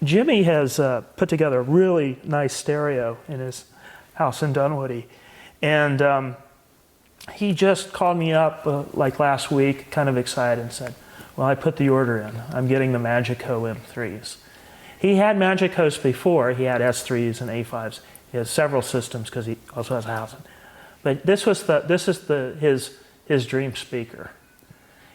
Jimmy has put together a really nice stereo in his house in Dunwoody. And he just called me up like last week, kind of excited, and said, well, I put the order in. I'm getting the Magico M3s. He had Magicos before. He had S3s and A5s. He has several systems because he also has a house. But this is his dream speaker.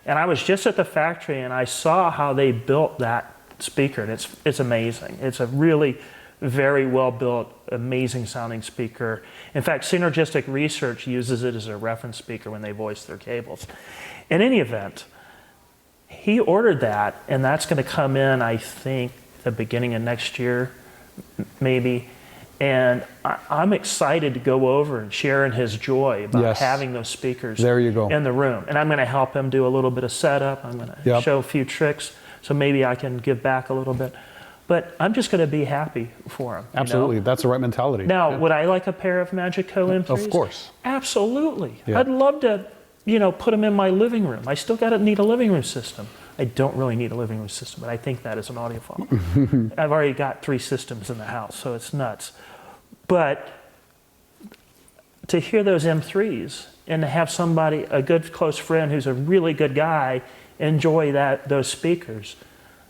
And I was just at the factory and I saw how they built that speaker, and it's amazing. It's a really very well built, amazing sounding speaker. In fact, Synergistic Research uses it as a reference speaker when they voice their cables. In any event, he ordered that, and that's going to come in, I think, the beginning of next year, maybe. And I'm excited to go over and share in his joy about having those speakers in the room. And I'm going to help him do a little bit of setup. I'm going to show a few tricks, so maybe I can give back a little bit. But I'm just going to be happy for him. Absolutely. You know? That's the right mentality. Now, would I like a pair of Magico M3s? Of course. Absolutely. Yeah. I'd love to, put them in my living room. I still need a living room system. I don't really need a living room system, but I think that is an audiophile. I've already got 3 systems in the house, so it's nuts. But to hear those M3s and to have somebody, a good close friend who's a really good guy, enjoy those speakers,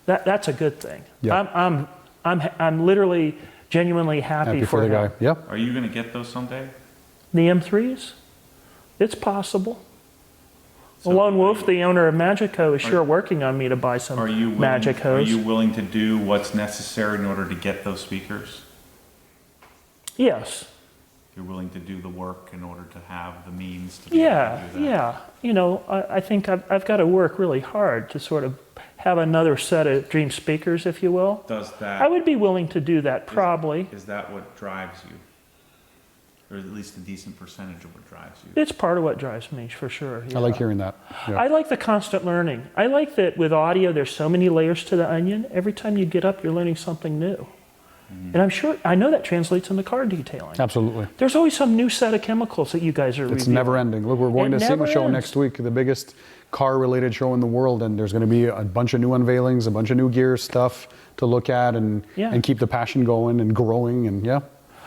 that's a good thing. Yeah. I'm literally genuinely happy for the him. guy. Yep. Are you going to get those someday? The M3s? It's possible. So Lone Wolf, the owner of Magico, is sure working on me to buy some Magicos. Are you willing to do what's necessary in order to get those speakers? Yes. You're willing to do the work in order to have the means to be able to do that? Yeah. I think I've got to work really hard to sort of have another set of dream speakers, if you will. Does that? I would be willing to do that, probably. Is that what drives you? Or at least a decent percentage of what drives you? It's part of what drives me, for sure. Yeah. I like hearing that. Yeah. I like the constant learning. I like that with audio, there's so many layers to the onion. Every time you get up, you're learning something new. And I know that translates into car detailing. Absolutely. There's always some new set of chemicals that you guys are reviewing. It's never ending. Look, we're going to SEMA show next week, the biggest car-related show in the world, and there's going to be a bunch of new unveilings, a bunch of new gear stuff to look at and keep the passion going and growing, and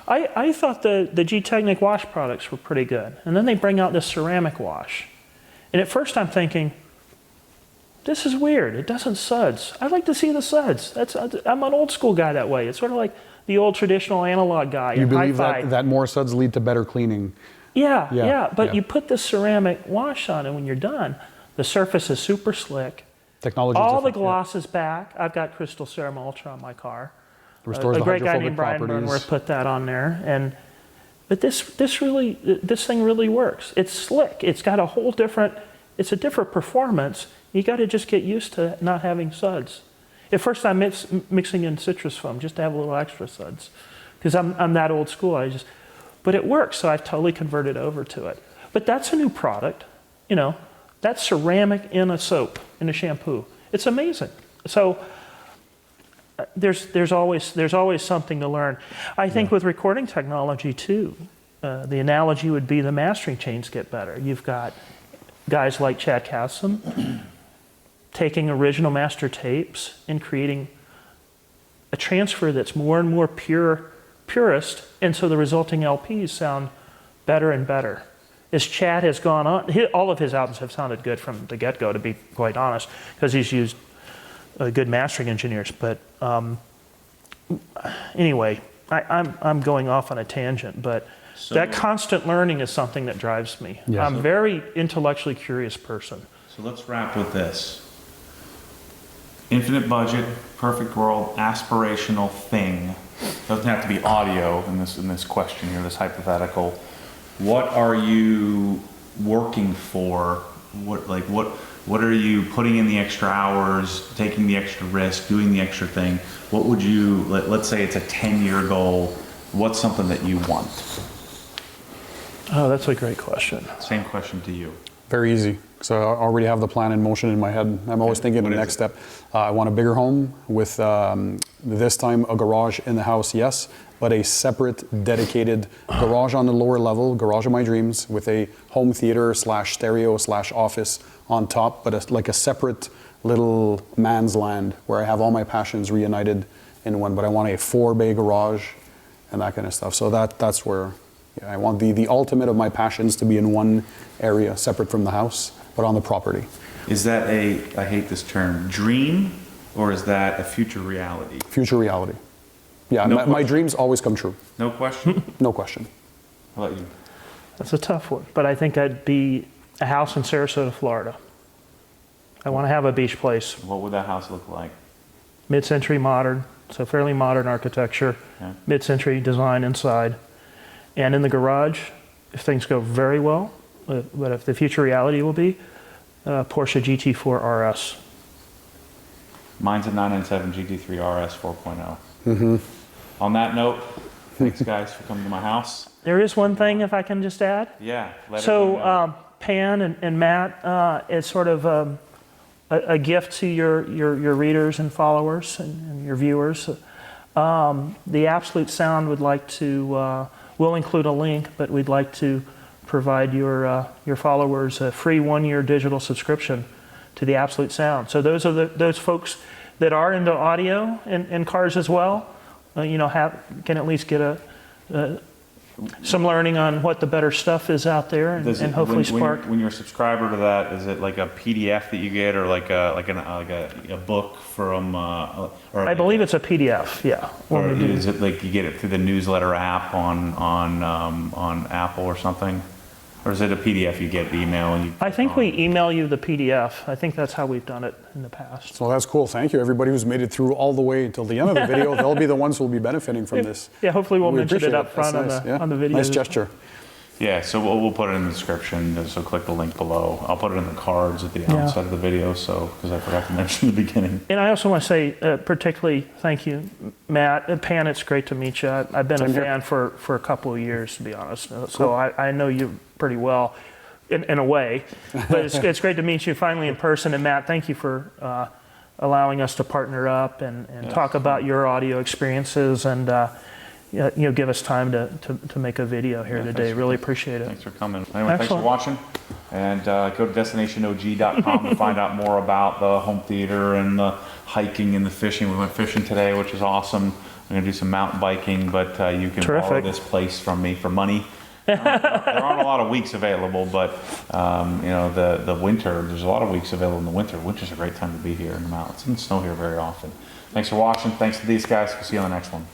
I thought the G-Technic wash products were pretty good. And then they bring out this ceramic wash. And at first I'm thinking, this is weird. It doesn't suds. I'd like to see the suds. I'm an old school guy that way. It's sort of like the old traditional analog guy. You believe that more suds lead to better cleaning? Yeah. But you put this ceramic wash on, and when you're done, the surface is super slick. Technology. All the gloss is back. I've got Crystal Serum Ultra on my car. Restores a the great guy hydrophobic named Brian properties. Burnworth put that on there, but this thing really works. It's slick. It's got a whole different. It's a different performance. You got to just get used to not having suds. At first, I'm mixing in citrus foam just to have a little extra suds, because I'm that old school. But it works, so I've totally converted over to it. But that's a new product, That's ceramic in a soap, in a shampoo. It's amazing. So there's always something to learn. I think with recording technology too, the analogy would be the mastering chains get better. You've got guys like Chad Casson taking original master tapes and creating a transfer that's more and more purist, and so the resulting LPs sound better and better. As Chad has gone on, all of his albums have sounded good from the get-go, to be quite honest, because he's used good mastering engineers. But anyway, I'm going off on a tangent, but that constant learning is something that drives me. Yeah. I'm a very intellectually curious person. So let's wrap with this. Infinite budget, perfect world, aspirational thing. Doesn't have to be audio in this question here, this hypothetical. What are you working for? What are you putting in the extra hours, taking the extra risk, doing the extra thing? What would you, let's say it's a 10-year goal. What's something that you want? Oh, that's a great question. Same question to you. Very easy. So I already have the plan in motion in my head. I'm always thinking the next step. I want a bigger home with this time a garage in the house, yes, but a separate, dedicated garage on the lower level, garage of my dreams, with a home theater / stereo / office on top, but like a separate little man's land where I have all my passions reunited in one. But I want a 4-bay garage and that kind of stuff. So that's where Yeah, I want the ultimate of my passions to be in one area, separate from the house, but on the property. Is that I hate this term, dream, or is that a future reality? Future reality. Yeah, No my dreams always come true. No question? No question. How about you? That's a tough one, but I think I'd be a house in Sarasota, Florida. I want to have a beach place, What would that house look like? mid-century modern, so fairly modern architecture, Okay. mid-century design inside. And in the garage, if things go very well, but if the future reality will be, Porsche GT4 RS. Mine's a 997 GT3 RS 4.0. On that note, thanks guys for coming to my house. There is one thing, if I can just add. Yeah, let everyone know. So Pan and Matt, it's sort of a gift to your readers and followers and your viewers. The Absolute Sound would like to, we'll include a link, but we'd like to provide your followers a free 1-year digital subscription to the Absolute Sound. So those are those folks that are into audio and cars as well, can at least get some learning on what the better stuff is out there, and hopefully spark. When you're a subscriber to that, is it like a PDF that you get, or like a book from? Or I believe it's a PDF. Yeah. Or is it like you get it through the newsletter app on Apple or something? Or is it a PDF you get email? And I think we email you the PDF. I think that's how we've done it in the past. So that's cool. Thank you. Everybody who's made it through all the way till the end of the video, they'll be the ones who will be benefiting from this. Yeah, hopefully we'll mention it appreciate up front That's nice. on the video. Nice gesture. Yeah, so we'll put it in the description. So click the link below. I'll put it in the cards at the Yeah. outside of the video. So because I forgot to mention in the beginning. And I also want to say particularly thank you, Matt. Pan, it's great to meet you. I've been Same a here. fan for a couple of years, to be honest. So I know you pretty well. In a way, but it's great to meet you finally in person. And Matt, thank you for allowing us to partner up and talk about your audio experiences and give us time to make a video here today. Really appreciate it. Thanks for coming. Anyway, thanks for Excellent. watching. And go to destinationog.com to find out more about the home theater and the hiking and the fishing. We went fishing today, which is awesome. I'm going to do some mountain biking, but you can borrow Terrific. this place from me for money. There aren't a lot of weeks available, but the winter, there's a lot of weeks available in the winter. Winter's a great time to be here in the mountains. It doesn't snow here very often. Thanks for watching. Thanks to these guys. We'll see you on the next one.